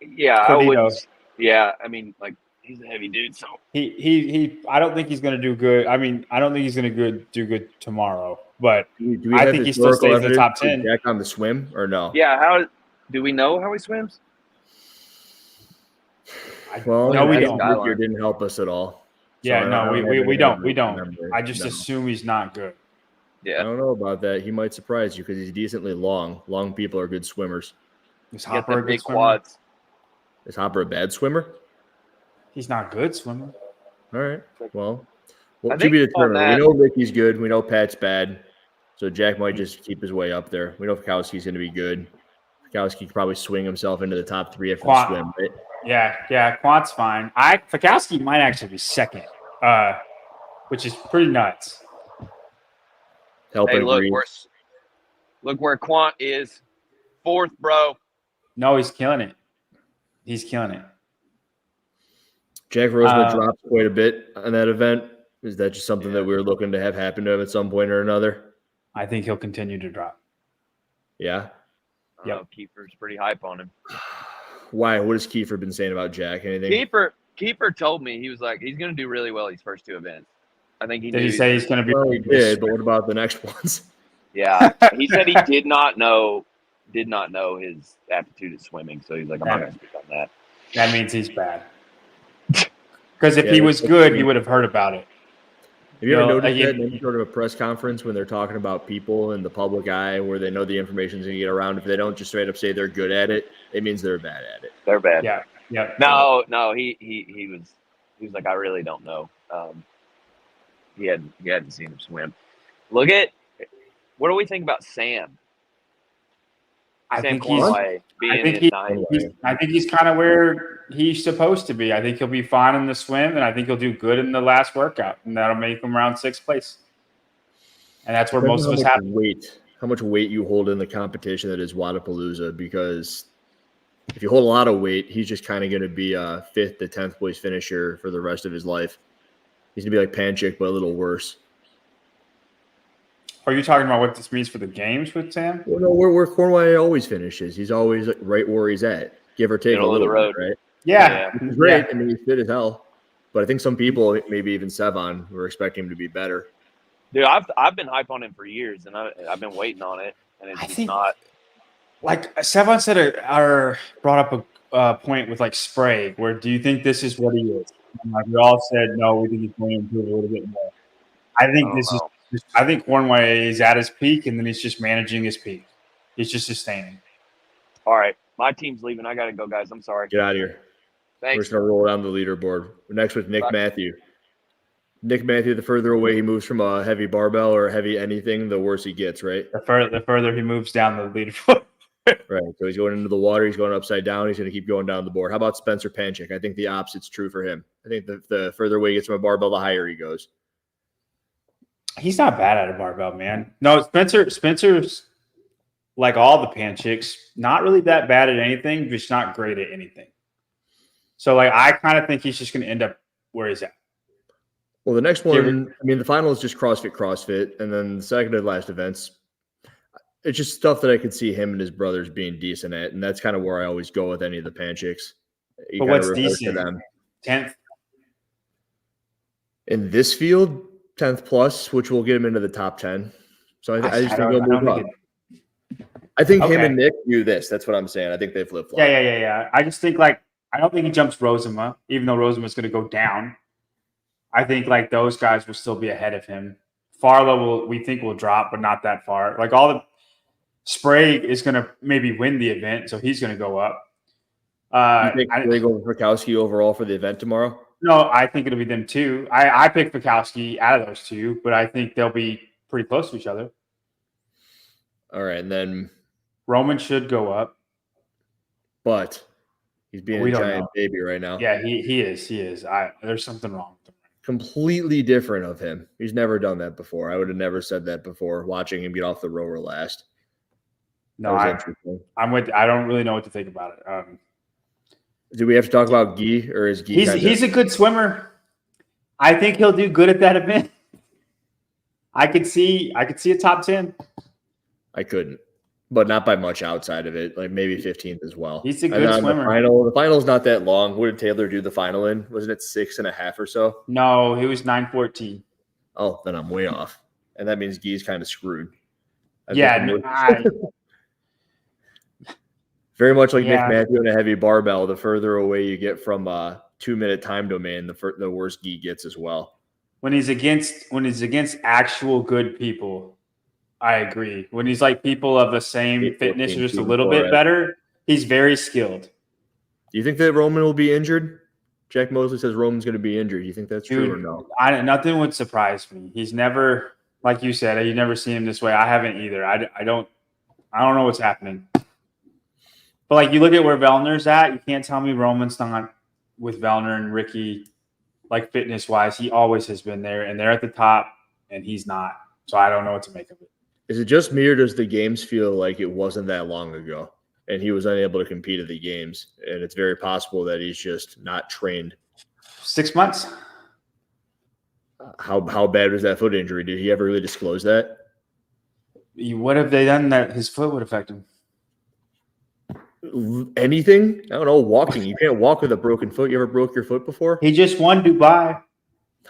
Yeah, I Cordito. would. Yeah, I mean, like he's a heavy dude, so He. I don't think he's going to do good. I mean, I don't think he's going to do good tomorrow. But Do we I have think he still historical stays in the top evidence 10. of Jack on the swim or no? yeah. How do we know how he swims? Well, No, we I don't. think Ricky didn't help us at all. yeah, So I no, don't we have don't. any We don't. number. I just No. assume he's not good. I Yeah, don't know about that. He might surprise you because he's decently long. Long people are good swimmers. Is he got Hopper the a good big swimmer? quads. Is Hopper a bad swimmer? He's not good swimmer. All right. Well, I to be think on determined. that- We know Ricky's good. We know Pat's bad. So Jack might just keep his way up there. We know Fikowski's going to be good. Fikowski could probably swing himself into the top 3 after the Quad- swim, right? Yeah, Quant's fine. Fikowski might actually be second, which is pretty nuts. Help Hey, and look, agree. look where Quant is. 4th, bro. No, he's killing it. He's killing it. Jack Roseman Uh, dropped quite a bit on that event. Is that just something that we were looking to have happen to him at some point or another? I think he'll continue to drop. Yeah. Yep. Kiefer's pretty hype on him. Why? What has Kiefer been saying about Jack? Anything? Kiefer told me he was like he's going to do really well these first 2 events. I think he did. He say he's going to be. Well, he did, but what about the next ones? Yeah, he said he did not know his aptitude at swimming, so he's like, I'm not going to speak on that. That means he's bad. Because if he was good, he would have heard about it. Have you ever noticed that in any sort of a press conference when they're talking about people in the public eye where they know the information's going to get around, if they don't just straight up say they're good at it, it means they're bad at it. They're bad. Yeah. No, he was like, I really don't know. He hadn't seen him swim. What do we think about Sam? I think he's kind of where he's supposed to be. I think he'll be fine in the swim, and I think he'll do good in the last workout, and that'll make him around 6th place. And that's where most of us have. How much weight you hold in the competition that is Wodapalooza, because if you hold a lot of weight, he's just kind of going to be a 5th to 10th place finisher for the rest of his life. He's going to be like Panchik, but a little worse. Are you talking about what this means for the games with Sam? Well, no, where Cornway always finishes. He's always right where he's at, give or take a little bit, right? Yeah. He's great. I mean, he's fit as hell. But I think some people, maybe even Sevan, were expecting him to be better. Dude, I've been hype on him for years, and I've been waiting on it, and it's not. Like Sevan said, or brought up a point with like Sprague, where do you think this is what he is? And like we all said, no, we think he's going to improve a little bit more. I think Cornway is at his peak, and then he's just managing his peak. He's just sustaining. All right, my team's leaving. I got to go, guys. I'm sorry. Get out of here. Thanks. We're just going to roll down the leaderboard. We're next with Nick Matthew. Nick Matthew, the further away he moves from a heavy barbell or heavy anything, the worse he gets, right? The further he moves down the leaderboard. Right. So he's going into the water. He's going upside down. He's going to keep going down the board. How about Spencer Panchik? I think the opposite's true for him. I think the further away he gets from a barbell, the higher he goes. He's not bad at a barbell, man. No, Spencer's like all the Panchiks, not really that bad at anything, just not great at anything. So, like, I kind of think he's just going to end up where he's at. Well, the next one, I mean, the final is just CrossFit, and then the second to last events, it's just stuff that I could see him and his brothers being decent at, and that's kind of where I always go with any of the Panchiks. But what's decent? 10th? In this field, 10th plus, which will get him into the top 10. So I just think he'll move up. I think him and Nick do this. That's what I'm saying. I think they flip-flop. Yeah. I just think, like, I don't think he jumps Rosema, even though Rosema's going to go down. I think, like, those guys will still be ahead of him. Farlow we think will drop, but not that far. Like, all the Sprague is going to maybe win the event, so he's going to go up. You think they go with Fikowski overall for the event tomorrow? No, I think it'll be them too. I picked Fikowski out of those two, but I think they'll be pretty close to each other. All right, and then Roman should go up. But he's being a giant baby right now. Yeah, he is. There's something wrong with him. Completely different of him. He's never done that before. I would have never said that before, watching him get off the rower last. No, I'm with. I don't really know what to think about it. Do we have to talk about Guy, or is Guy? He's a good swimmer. I think he'll do good at that event. I could see a top 10. I couldn't, but not by much outside of it. Like maybe 15th as well. He's a good swimmer. The final's not that long. What did Taylor do the final in? Wasn't it 6.5 or so? No, it was 9:14. Oh, then I'm way off, and that means Guy's kind of screwed. Very much like Nick Matthew and a heavy barbell. The further away you get from a 2-minute time domain, the worse Guy gets as well. When he's against actual good people, I agree. When he's like people of the same fitness, just a little bit better, he's very skilled. Do you think that Roman will be injured? Jack Mosley says Roman's going to be injured. Do you think that's true or no? Nothing would surprise me. He's never, like you said, you never seen him this way. I haven't either. I don't know what's happening. But like you look at where Vellner's at, you can't tell me Roman's not with Vellner and Ricky, like fitness wise. He always has been there, and they're at the top, and he's not. So I don't know what to make of it. Is it just me, or does the games feel like it wasn't that long ago and he was unable to compete at the games? And it's very possible that he's just not trained. 6 months. How bad was that foot injury? Did he ever really disclose that? What have they done that his foot would affect him? Anything? I don't know. Walking. You can't walk with a broken foot. You ever broke your foot before? He just won Dubai.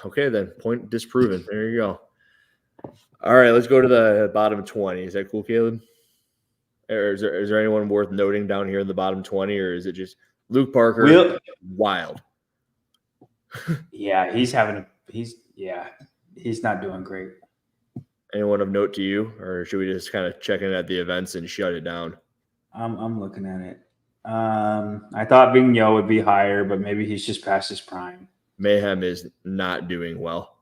Okay, then. Point disproven. There you go. All right, let's go to the bottom 20. Is that cool, Caleb? Or is there anyone worth noting down here in the bottom 20, or is it just Luke Parker? Wild. Yeah, he's not doing great. Anyone of note to you, or should we just kind of check in at the events and shut it down? I'm looking at it. I thought Vigneault would be higher, but maybe he's just past his prime. Mayhem is not doing well.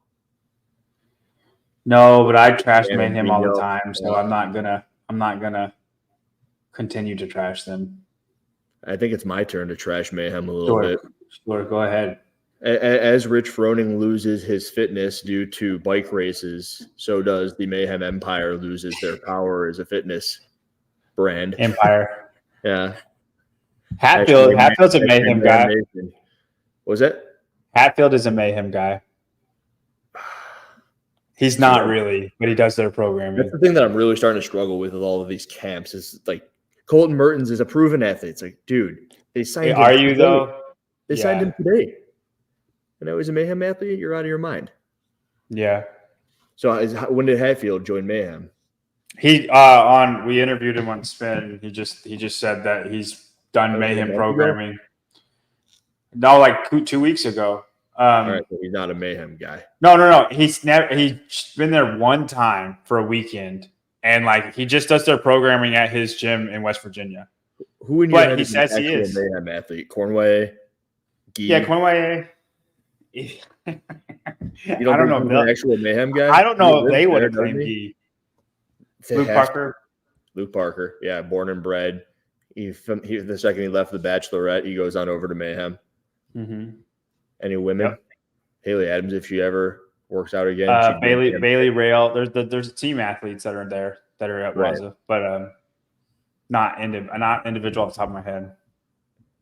No, but I trash Mayhem all the time, so I'm not gonna continue to trash them. I think it's my turn to trash Mayhem a little bit. Sure, go ahead. As Rich Froning loses his fitness due to bike races, so does the Mayhem Empire loses their power as a fitness brand. Empire. Yeah. Hatfield's a Mayhem guy. What was that? Hatfield is a Mayhem guy. He's not really, but he does their programming. That's the thing that I'm really starting to struggle with all of these camps is like Colton Mertens is a proven athlete. It's like, dude, they signed him. Are you today. Though? They signed him today. And now he's a Mayhem athlete? You're out of your mind. Yeah. So when did Hatfield join Mayhem? We interviewed him on Spin. He just said that he's done Mayhem programming. No, like 2 weeks ago. All right, so he's not a Mayhem guy. No. He's been there one time for a weekend, and like he just does their programming at his gym in West Virginia. Who in your head he says he is a Mayhem athlete? Cornway. Yeah, Cornway. You don't know if they're actually a Mayhem guy. I don't know if they would have claimed he. Luke Parker, yeah, born and bred. The second he left the Bachelorette, he goes on over to Mayhem. Mm-hmm. Any women? Yep. Haley Adams, if she ever works out again. Bailey Rail. There's team athletes that are there that are at Waza, but not individual off the top of my head.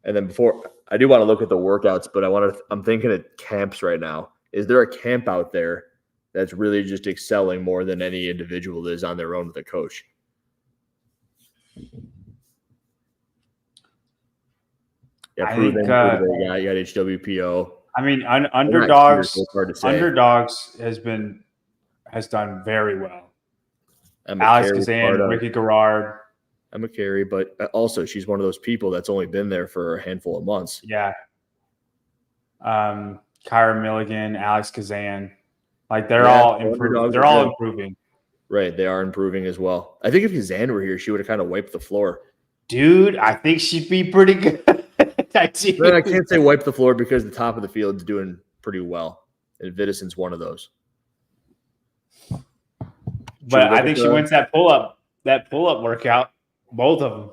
And then before I do want to look at the workouts, but I'm thinking of camps right now. Is there a camp out there that's really just excelling more than any individual is on their own with a coach? Yeah, you got HWPO. I mean, Underdogs has done very well. Alex Kazan, Ricky Garrard. Emma Carey, but also she's one of those people that's only been there for a handful of months. Yeah. Kyra Milligan, Alex Kazan. Like they're all improving. They're all improving. Right. They are improving as well. I think if Kazan were here, she would have kind of wiped the floor. Dude, I think she'd be pretty good. I can't say wipe the floor because the top of the field is doing pretty well. And Vidison's one of those. But I think she wins that pull-up workout. Both of them.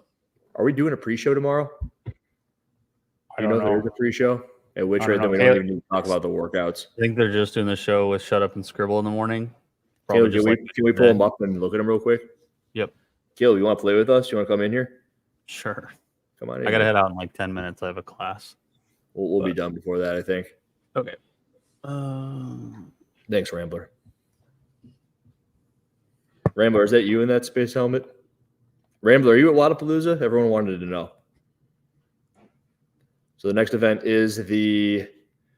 Are we doing a pre-show tomorrow? I don't know. There's a pre-show? At which rate, then we don't even need to talk about the workouts. I think they're just doing the show with Shut Up and Scribble in the morning. Caleb, can we pull them up and look at them real quick? Yep. Caleb, you want to play with us? You want to come in here? Sure. Come on in. I got to head out in like 10 minutes. I have a class. We'll be done before that, I think. Okay. Thanks, Rambler. Rambler, is that you in that space helmet? Rambler, are you at Wodapalooza? Everyone wanted to know. So the next event is the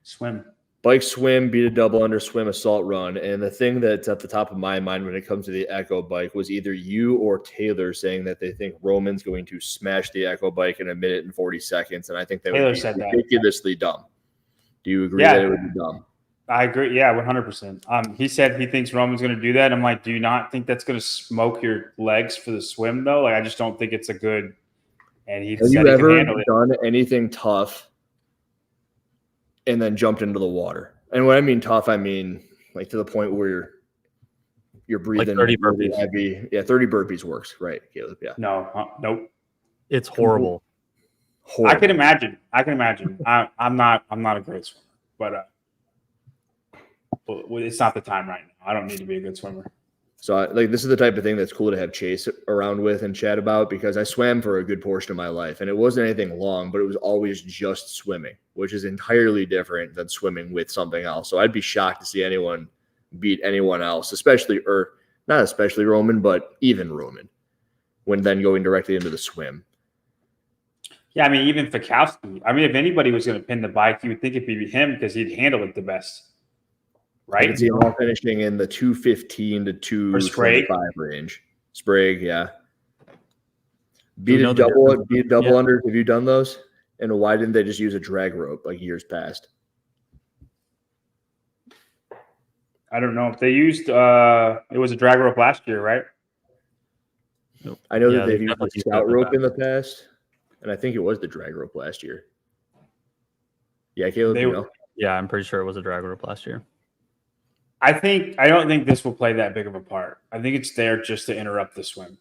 swim. Bike swim, beat a double under swim, assault run. And the thing that's at the top of my mind when it comes to the Echo bike was either you or Taylor saying that they think Roman's going to smash the Echo bike in 1 minute and 40 seconds. And I think that would be ridiculously dumb. Do you agree that it would be dumb? I agree. Yeah, 100%. He said he thinks Roman's going to do that. I'm like, do you not think that's going to smoke your legs for the swim, though? Like, I just don't think it's a good – and he said he can handle it. Have you ever done anything tough and then jumped into the water? And when I mean tough, I mean like to the point where you're breathing like 30 burpees. Heavy. Yeah, 30 burpees works. Right, Caleb. Yeah. No, nope. It's horrible. I can imagine. I'm not a great swimmer, but it's not the time right now. I don't need to be a good swimmer. So this is the type of thing that's cool to have Chase around with and chat about, because I swam for a good portion of my life and it wasn't anything long, but it was always just swimming, which is entirely different than swimming with something else. So I'd be shocked to see anyone beat anyone else, especially not especially Roman, but even Roman, when then going directly into the swim. Yeah, I mean, even Fikowski. I mean, if anybody was going to pin the bike, you would think it'd be him because he'd handle it the best. Right? I can see him all finishing in the 215 to 225 range. Sprague, yeah. Beat a double under. Have you done those? And why didn't they just use a drag rope like years past? I don't know if they used it was a drag rope last year, right? I know that they've used the scout rope in the past, and I think it was the drag rope last year. Yeah, Caleb, you know? Yeah, I'm pretty sure it was a drag rope last year. I don't think this will play that big of a part. I think it's there just to interrupt the swim.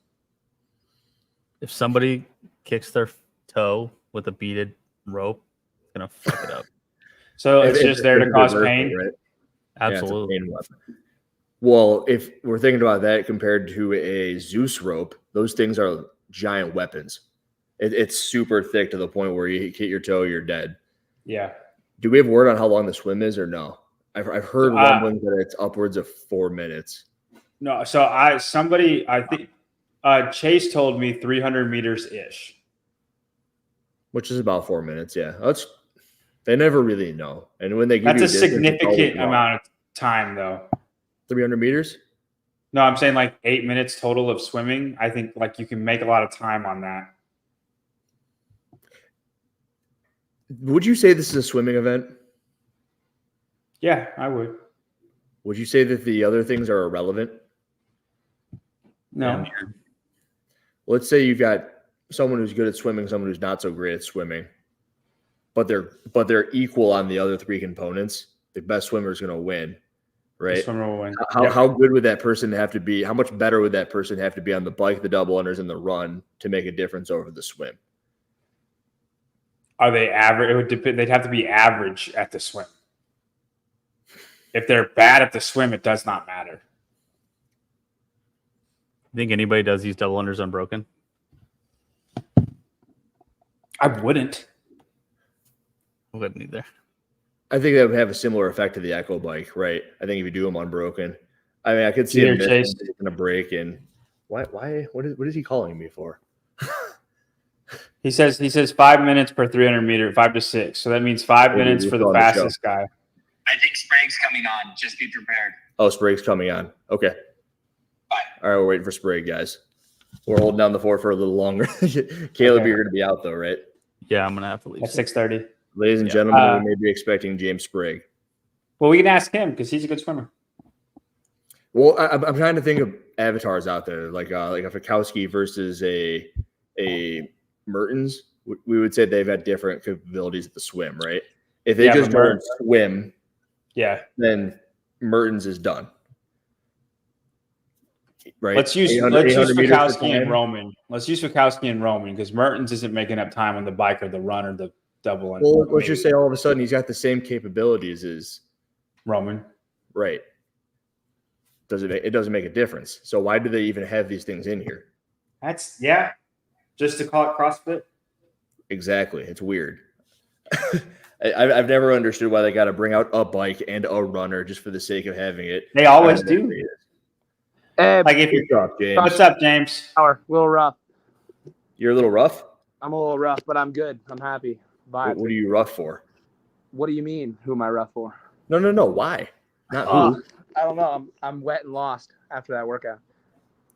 If somebody kicks their toe with a beaded rope, it's gonna fuck it up. So it's just there to cause pain. Right? Absolutely. Yeah, it's a pain weapon. Well, if we're thinking about that compared to a Zeus rope, those things are giant weapons. It's super thick to the point where you hit your toe, you're dead. Yeah. Do we have word on how long the swim is or no? I've heard rumblings that it's upwards of 4 minutes. No, so I think Chase told me 300 meters ish, which is about 4 minutes. Yeah, they never really know. And when they give that's you a significant amount of time, though. 300 meters? No, I'm saying like 8 minutes total of swimming. I think like you can make a lot of time on that. Would you say this is a swimming event? Yeah, I would. Would you say that the other things are irrelevant? No. Let's say you've got someone who's good at swimming, someone who's not so great at swimming, but they're equal on the other three components. The best swimmer is going to win, right? The swimmer will win. How good would that person have to be? How much better would that person have to be on the bike, the double unders, and the run to make a difference over the swim? Are they average? It would depend. They'd have to be average at the swim. If they're bad at the swim, it does not matter. Think anybody does these double unders unbroken? I wouldn't. I wouldn't either. I think that would have a similar effect to the Echo bike, right? I think if you do them unbroken, I mean, I could see him taking a break. And why? What is he calling me for? He says 5 minutes per 300 meter, 5 to 6. So that means 5 minutes for the fastest guy. I think Sprague's coming on. Just be prepared. Oh, Sprague's coming on. Okay. Bye. All right, we're waiting for Sprague, guys. We're holding down the fort for a little longer. Caleb, Okay. you're going to be out, though, right? Yeah, I'm gonna have to leave At 6:30. Ladies and gentlemen, we may be expecting James Sprague. Well, we can ask him because he's a good swimmer. Well, I'm trying to think of avatars out there, like a Fikowski versus a Mertens. We would say they've had different capabilities at the swim, right? If they just don't swim, then Mertens is done. Right. Let's use Fikowski and Roman. Let's use Fikowski and Roman because Mertens isn't making up time on the bike or the run or the double. Well, let's just say all of a sudden he's got the same capabilities as Roman. Right. It doesn't make a difference. So why do they even have these things in here? Just to call it CrossFit. Exactly. It's weird. I've never understood why they got to bring out a bike and a runner just for the sake of having it. They always do. Like if you're up, James. What's up, James? A little rough. You're a little rough? I'm a little rough, but I'm good. I'm happy. Bye. What are you rough for? What do you mean? Who am I rough for? No. Why? Not who. I don't know. I'm wet and lost after that workout.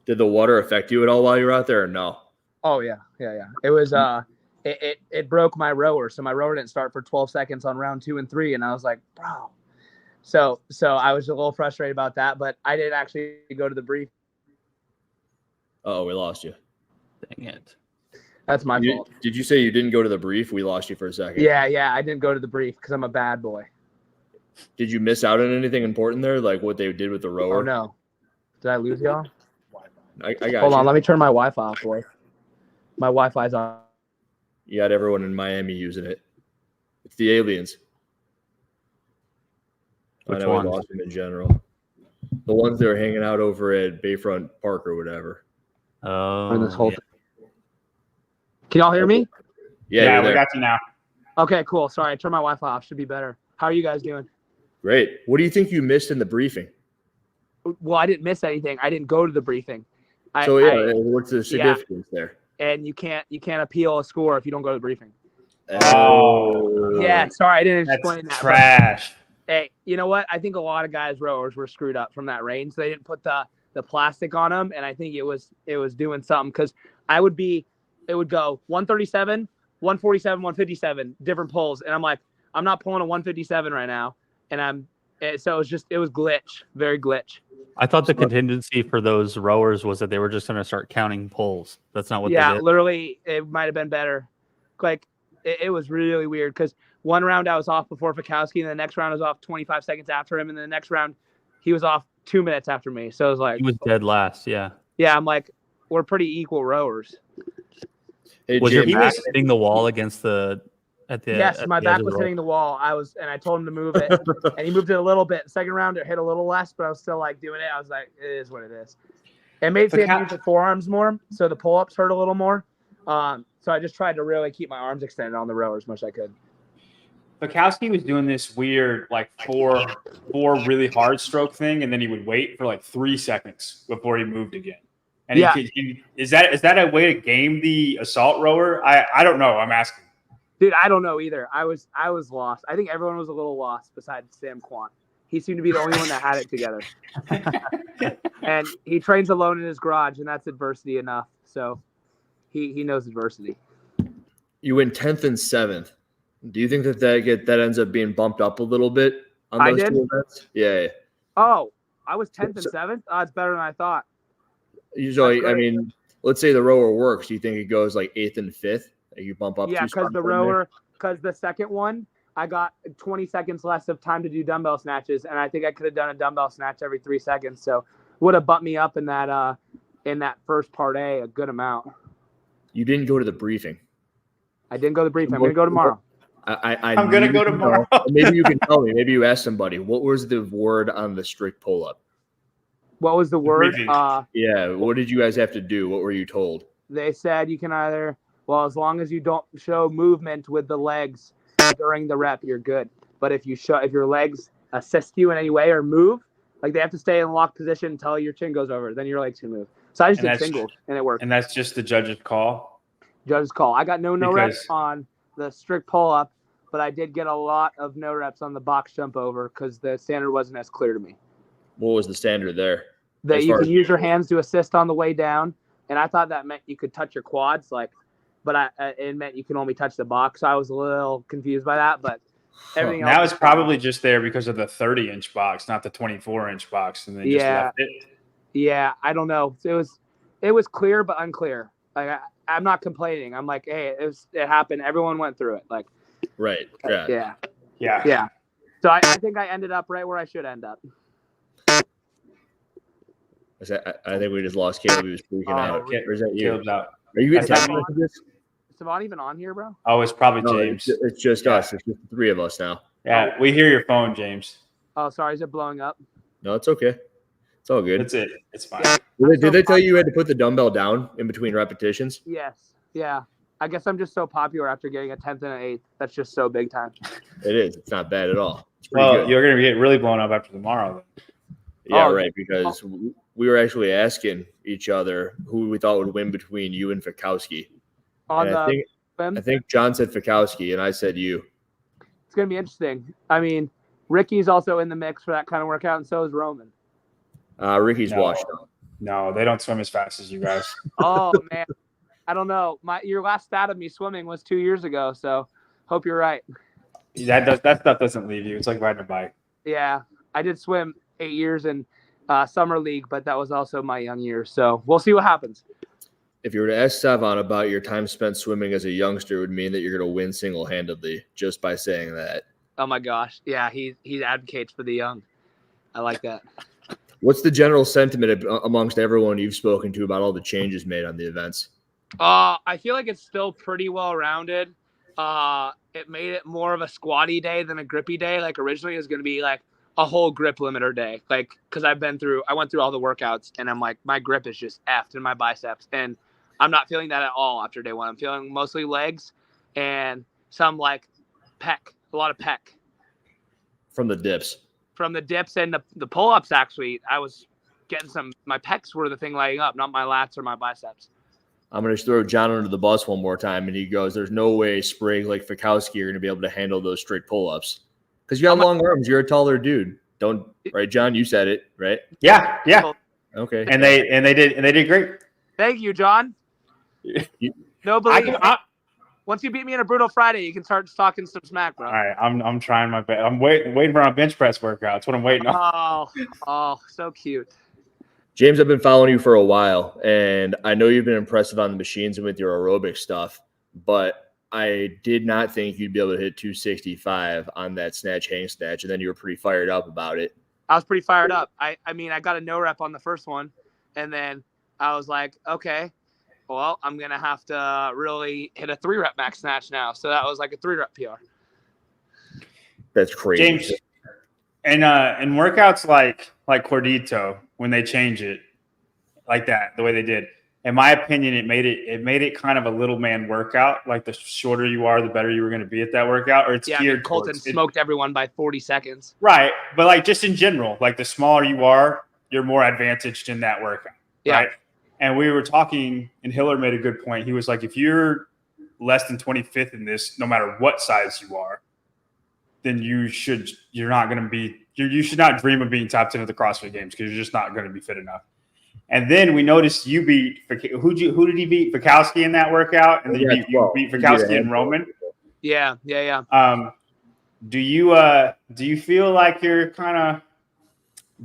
Did the water affect you at all while you were out there or no? Oh yeah. It was it broke my rower, so my rower didn't start for 12 seconds on round 2 and 3, and I was like, bro. So I was a little frustrated about that, but I didn't actually go to the brief. Oh, we lost you. Dang it. That's my fault. Did you say you didn't go to the brief? We lost you for a second. Yeah, I didn't go to the brief because I'm a bad boy. Did you miss out on anything important there, like what they did with the rower? Oh no, did I lose y'all? I got Hold you. on, let me turn my Wi-Fi off, boy. My Wi-Fi's on. You got everyone in Miami using it. It's the aliens. Which I know ones? we lost them in general. The ones that are hanging out over at Bayfront Park or whatever. Oh, This whole thing. Can y'all hear me? Yeah, we got you now. Okay, cool. Sorry, I turned my Wi-Fi off. Should be better. How are you guys doing? Great. What do you think you missed in the briefing? Well, I didn't miss anything. I didn't go to the briefing. What's the significance there? And you can't appeal a score if you don't go to the briefing. Oh. Yeah, sorry, I didn't explain That's that. trash. But, hey, you know what? I think a lot of guys rowers were screwed up from that range. They didn't put the plastic on them, and I think it was doing something because it would go 137, 147, 157 different pulls, and I'm like, I'm not pulling a 157 right now, so it was glitch, very glitch. I thought the contingency for those rowers was that they were just going to start counting pulls. That's not what they did. Literally, it might have been better. Like, it was really weird because one round I was off before Fikowski, and the next round I was off 25 seconds after him, and then the next round he was off 2 minutes after me. So it was like, He was dead last, yeah. Yeah, I'm like, we're pretty equal rowers. Hey, Was Jim, your back hitting the wall against Yes, my back was hitting the wall. And I told him to move it, and he moved it a little bit. Second round, it hit a little less, but I was still like doing it. I was like, it is what it is. It made Sam use the forearms more, so the pull-ups hurt a little more. So I just tried to really keep my arms extended on the rower as much as I could. Fikowski was doing this weird, like four really hard stroke thing, and then he would wait for like 3 seconds before he moved again. And is that a way to game the assault rower? I don't know. I'm asking. Dude, I don't know either. I was lost. I think everyone was a little lost besides Sam Quant. He seemed to be the only one that had it together. And he trains alone in his garage, and that's adversity enough. So he knows adversity. You went 10th and 7th. Do you think that ends up being bumped up a little bit on those two events? Yeah. Oh, I was 10th and 7th? Oh, it's better than I thought. Usually, I mean, let's say the rower works. Do you think it goes like 8th and 5th? You bump up? Yeah, because the second one, I got 20 seconds less of time to do dumbbell snatches, and I think I could have done a dumbbell snatch every 3 seconds. So would have bumped me up in that first part A a good amount. You didn't go to the briefing. I didn't go to the briefing. I'm going to go tomorrow. I'm going to go tomorrow. Maybe you can tell me. Maybe you ask somebody. What was the word on the strict pull-up? What was the word? Yeah. What did you guys have to do? What were you told? They said you can either, as long as you don't show movement with the legs during the rep, you're good. But if your legs assist you in any way or move, like they have to stay in locked position until your chin goes over, then your legs can move. So I just did singles, and it worked. And that's just the judge's call? Judge's call. I got no reps on the strict pull-up, but I did get a lot of no reps on the box jump over because the standard wasn't as clear to me. What was the standard there? That you can use your hands to assist on the way down, and I thought that meant you could touch your quads, but it meant you can only touch the box. So I was a little confused by that, but everything else. Now it's probably just there because of the 30-inch box, not the 24-inch box, and they just left it. Yeah, I don't know. It was clear but unclear. Like I'm not complaining. I'm like, hey, it happened. Everyone went through it. Like, right. Yeah. So I think I ended up right where I should end up. I think we just lost Caleb. He was freaking out. Or is that you? Caleb's out. Are you getting text messages? Is Sevan even on here, bro? Oh, it's probably James. It's just us. It's just the three of us now. Yeah, we hear your phone, James. Oh, sorry. Is it blowing up? No, it's okay. It's all good. That's it. It's fine. Did they tell you had to put the dumbbell down in between repetitions? Yes. Yeah. I guess I'm just so popular after getting a 10th and an 8th. That's just so big time. It is. It's not bad at all. Well, you're going to get really blown up after tomorrow. Then. Yeah, right. Because we were actually asking each other who we thought would win between you and Fikowski. I think John said Fikowski, and I said you. It's going to be interesting. I mean, Ricky's also in the mix for that kind of workout, and so is Roman. Ricky's washed up. No, they don't swim as fast as you guys. Oh, man. I don't know. Your last stat of me swimming was 2 years ago, so hope you're right. That stuff doesn't leave you. It's like riding a bike. Yeah. I did swim 8 years in summer league, but that was also my young years. So we'll see what happens. If you were to ask Sevan about your time spent swimming as a youngster, it would mean that you're going to win single-handedly just by saying that. Oh, my gosh. Yeah, he advocates for the young. I like that. What's the general sentiment amongst everyone you've spoken to about all the changes made on the events? I feel like it's still pretty well-rounded. It made it more of a squatty day than a grippy day. Like originally it was going to be like a whole grip limiter day. Like, cause I went through all the workouts and I'm like, my grip is just effed in my biceps. And I'm not feeling that at all after day one. I'm feeling mostly legs and some like pec, a lot of pec. From the dips. From the dips and the pull-ups, actually, I was getting my pecs were the thing lighting up, not my lats or my biceps. I'm going to throw John under the bus one more time. And he goes, there's no way Sprague like Fikowski are going to be able to handle those straight pull-ups. Because you have long arms. You're a taller dude. Right, John? You said it, right? Yeah. Okay. And they did great. Thank you, John. No believe. Once you beat me in a brutal Friday, you can start talking some smack, bro. All right, I'm trying my best. I'm waiting for my bench press workout. That's what I'm waiting on. Oh, so cute. James, I've been following you for a while, and I know you've been impressive on the machines and with your aerobic stuff, but I did not think you'd be able to hit 265 on that snatch hang snatch, and then you were pretty fired up about it. I was pretty fired up. I mean, I got a no rep on the first one, and then I was like, okay, well, I'm going to have to really hit a 3-rep max snatch now. So that was like a 3-rep PR. That's crazy. James, and workouts like Cordito, when they change it like that, the way they did, in my opinion, it made it kind of a little man workout. Like the shorter you are, the better you were going to be at that workout. Or it's geared Colton smoked everyone by 40 seconds. Right. But like just in general, like the smaller you are, you're more advantaged in that workout. Yeah. Right. And we were talking, and Hiller made a good point. He was like, if you're less than 25th in this, no matter what size you are, then you should not dream of being top 10 at the CrossFit Games because you're just not going to be fit enough. And then we noticed you beat who did he beat? Fikowski in that workout, and then you beat Fikowski and Roman. Yeah. Do you feel like you're kind of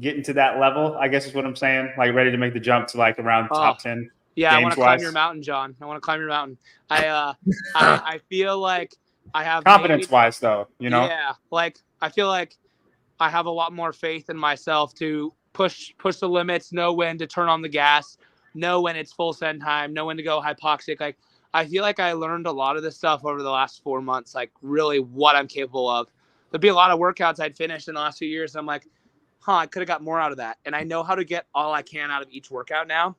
getting to that level? I guess is what I'm saying. Like ready to make the jump to like around top 10. Yeah, I want to climb your mountain, John. I want to climb your mountain. I feel like I have confidence-wise, though. You know. Yeah, like I feel like I have a lot more faith in myself to push the limits, know when to turn on the gas, know when it's full send time, know when to go hypoxic. Like I feel like I learned a lot of this stuff over the last 4 months, like really what I'm capable of. There'd be a lot of workouts I'd finished in the last few years. And I'm like, I could have got more out of that. And I know how to get all I can out of each workout now.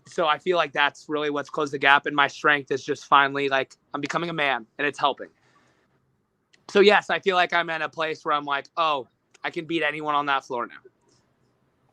So I feel like that's really what's closed the gap. And my strength is just finally like I'm becoming a man and it's helping. So yes, I feel like I'm in a place where I'm like, oh, I can beat anyone on that floor now.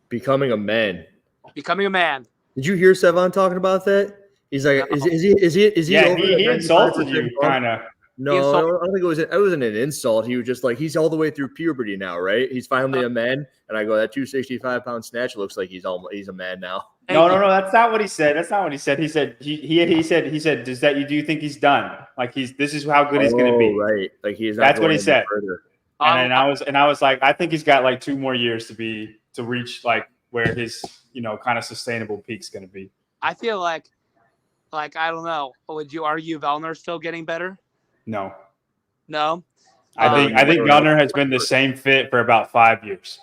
Becoming a man. Did you hear Sevan talking about that? He's like, No. is he? Yeah, he insulted you, kind of. No, I don't think it wasn't an insult. He was just like, he's all the way through puberty now, right? He's finally a man. And I go, that 265-pound snatch looks like he's a man now. No, that's not what he said. He said he said, do you think he's done? Like this is how good he's going to be. Right. Like he's not. That's what he said. Further. And I was like, I think he's got like 2 more years to reach like where his, kind of sustainable peak's going to be. I feel like, I don't know. Would you argue Vellner's still getting better? No. I think Vellner has been the same fit for about 5 years.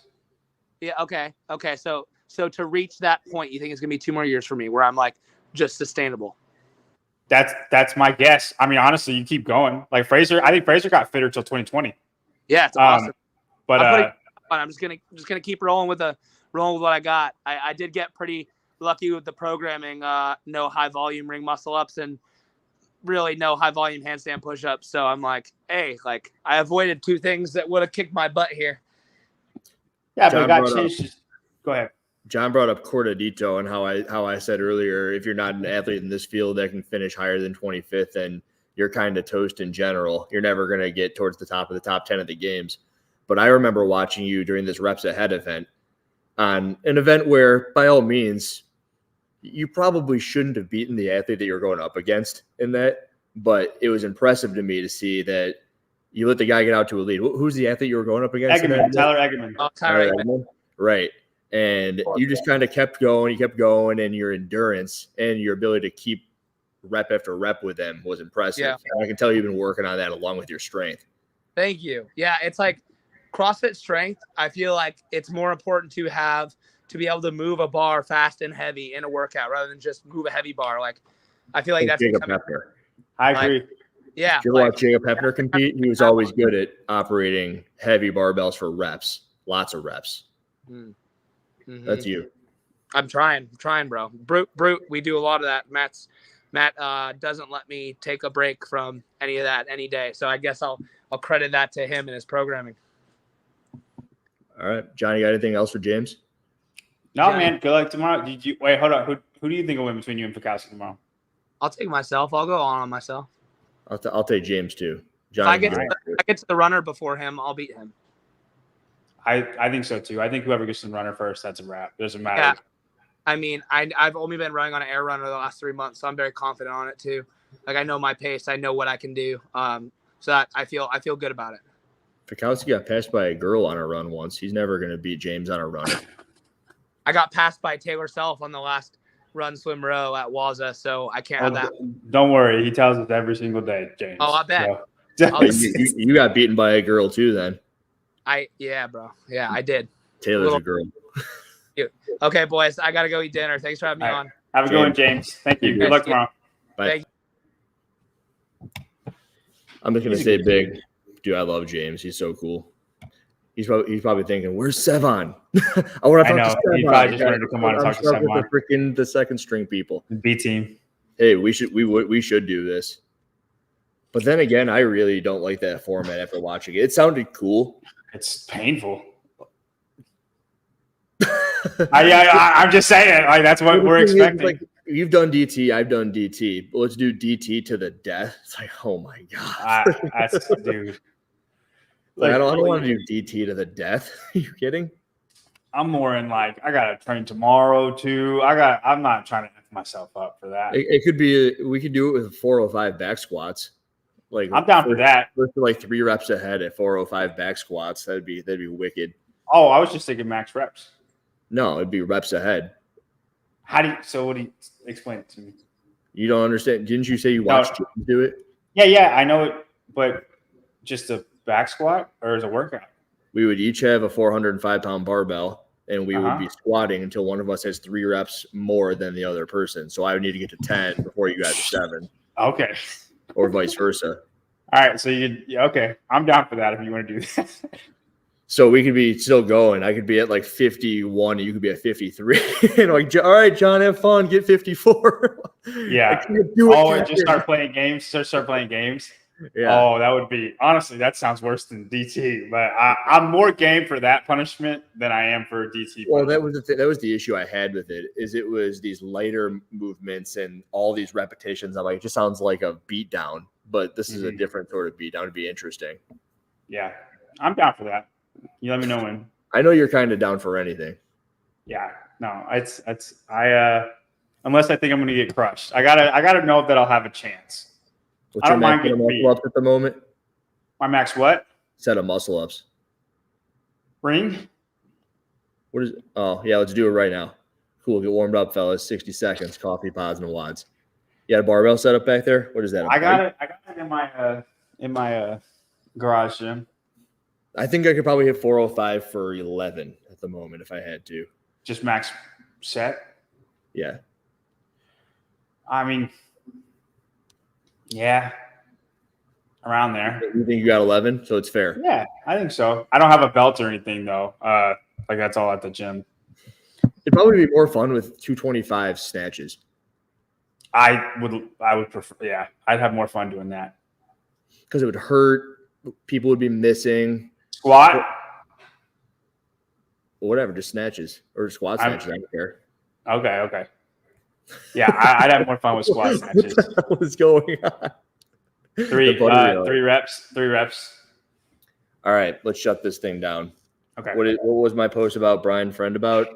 Yeah. Okay. So to reach that point, you think it's gonna be 2 more years for me where I'm like just sustainable? That's my guess. I mean, honestly, you keep going. Like Fraser, I think Fraser got fitter till 2020. Yeah, it's awesome. But I'm just gonna keep rolling with what I got. I did get pretty lucky with the programming. No high volume ring muscle ups and really no high volume handstand push ups. So I'm like, hey, like I avoided 2 things that would have kicked my butt here. Yeah, but it got changed. Go ahead. John brought up Cordito and how I said earlier, if you're not an athlete in this field that can finish higher than 25th, then you're kind of toast in general. You're never going to get towards the top of the top 10 of the games. But I remember watching you during this Reps Ahead event, on an event where, by all means, you probably shouldn't have beaten the athlete that you're going up against in that. But it was impressive to me to see that you let the guy get out to a lead. Who's the athlete you were going up against? Tyler Eggerman. Oh, Tyler Eggerman. Right. And you just kind of kept going, and your endurance and your ability to keep rep after rep with them was impressive. Yeah. And I can tell you've been working on that along with your strength. Thank you. Yeah, it's like CrossFit strength. I feel like it's more important to be able to move a bar fast and heavy in a workout rather than just move a heavy bar. Like, I feel like that's Jacob Hepner. I agree. Yeah. If you watch Jacob Hepner compete, he was always good at operating heavy barbells for reps, lots of reps. Mm-hmm. That's you. I'm trying, bro. Brute. We do a lot of that. Matt doesn't let me take a break from any of that any day. So I guess I'll credit that to him and his programming. All right, Johnny, got anything else for James? No, Yeah. man. Good luck tomorrow. Did you wait? Hold on. Who do you think will win between you and Fikowski tomorrow? I'll take myself. I'll go on myself. I'll take James too. If I Johnny's get to the runner before him, I'll beat him. I think so too. I think whoever gets to the runner first, that's a wrap. Doesn't matter. Yeah. I mean, I've only been running on an air runner the last 3 months, so I'm very confident on it too. Like I know my pace, I know what I can do. So that I feel good about it. Fikowski got passed by a girl on a run once. He's never going to beat James on a run. I got passed by Taylor Self on the last run, swim, row at Waza, so I can't have that. Don't worry. He tells us every single day, James. Oh, I bet. So. You got beaten by a girl too then. Yeah, bro. Yeah, I did. Taylor's a girl. Okay, boys, I got to go eat dinner. Thanks for having me on. Have a good one, James. Thank you. Good luck tomorrow. Bye. Thank I'm just going to say big. Dude, I love James. He's so cool. He's probably thinking, "Where's Sevan?" I want to talk to Sevan. He probably just wanted to come on and talk to Sevan. The second string people. B team. Hey, we should do this. But then again, I really don't like that format after watching it. It sounded cool. It's painful. I'm just saying, like that's what we're expecting. Like, you've done DT, I've done DT. Let's do DT to the death. It's like, oh my god, dude. Like, I don't want to do DT to the death. Are you kidding? I'm more in like I gotta train tomorrow too. I'm not trying to F myself up for that. It could be we could do it with 405 back squats. Like I'm down for that. Like 3 reps ahead at 405 back squats. That'd be wicked. Oh, I was just thinking max reps. No, it'd be reps ahead. What do you explain it to me? You don't understand? Didn't you say you watched James do it? Yeah, I know it, but just a back squat or as a workout? We would each have a 405-pound barbell, and we would be squatting until one of us has 3 reps more than the other person. So I would need to get to 10 before you got to 7. Okay. Or vice versa. All right, so okay. I'm down for that if you want to do that. So we could be still going. I could be at like 51, and you could be at 53. And like, all right, John, have fun. Get 54. Yeah. And just start playing games. Start playing games. Yeah. Oh, that would be honestly. That sounds worse than DT. But I'm more game for that punishment than I am for DT. Well, that was the issue I had with it. Is it was these lighter movements and all these repetitions. I'm like, it just sounds like a beat down. But this is a different sort of beat down. It'd be interesting. Yeah, I'm down for that. You let me know when. I know you're kind of down for anything. Yeah, no, unless I think I'm going to get crushed. I gotta know that I'll have a chance. What's I don't mind getting muscle ups at the moment. My max what? Set of muscle ups. Ring. What is? Oh yeah, let's do it right now. Cool, get warmed up, fellas. 60 seconds. Coffee pods and wads. You got a barbell set up back there? What is that? I got it in my garage gym. I think I could probably hit 405 for 11 at the moment if I had to. Just max set? Yeah. I mean, yeah, around there. You think you got 11? So it's fair. Yeah, I think so. I don't have a belt or anything though. Like that's all at the gym. It'd probably be more fun with 225 snatches. I would prefer. Yeah, I'd have more fun doing that because it would hurt. People would be missing. Squat. Whatever, just snatches or squat snatches. I don't care. Okay. Yeah, I'd have more fun with squat snatches. What is going on? 3 reps. All right, let's shut this thing down. Okay. What was my post about Brian Friend about?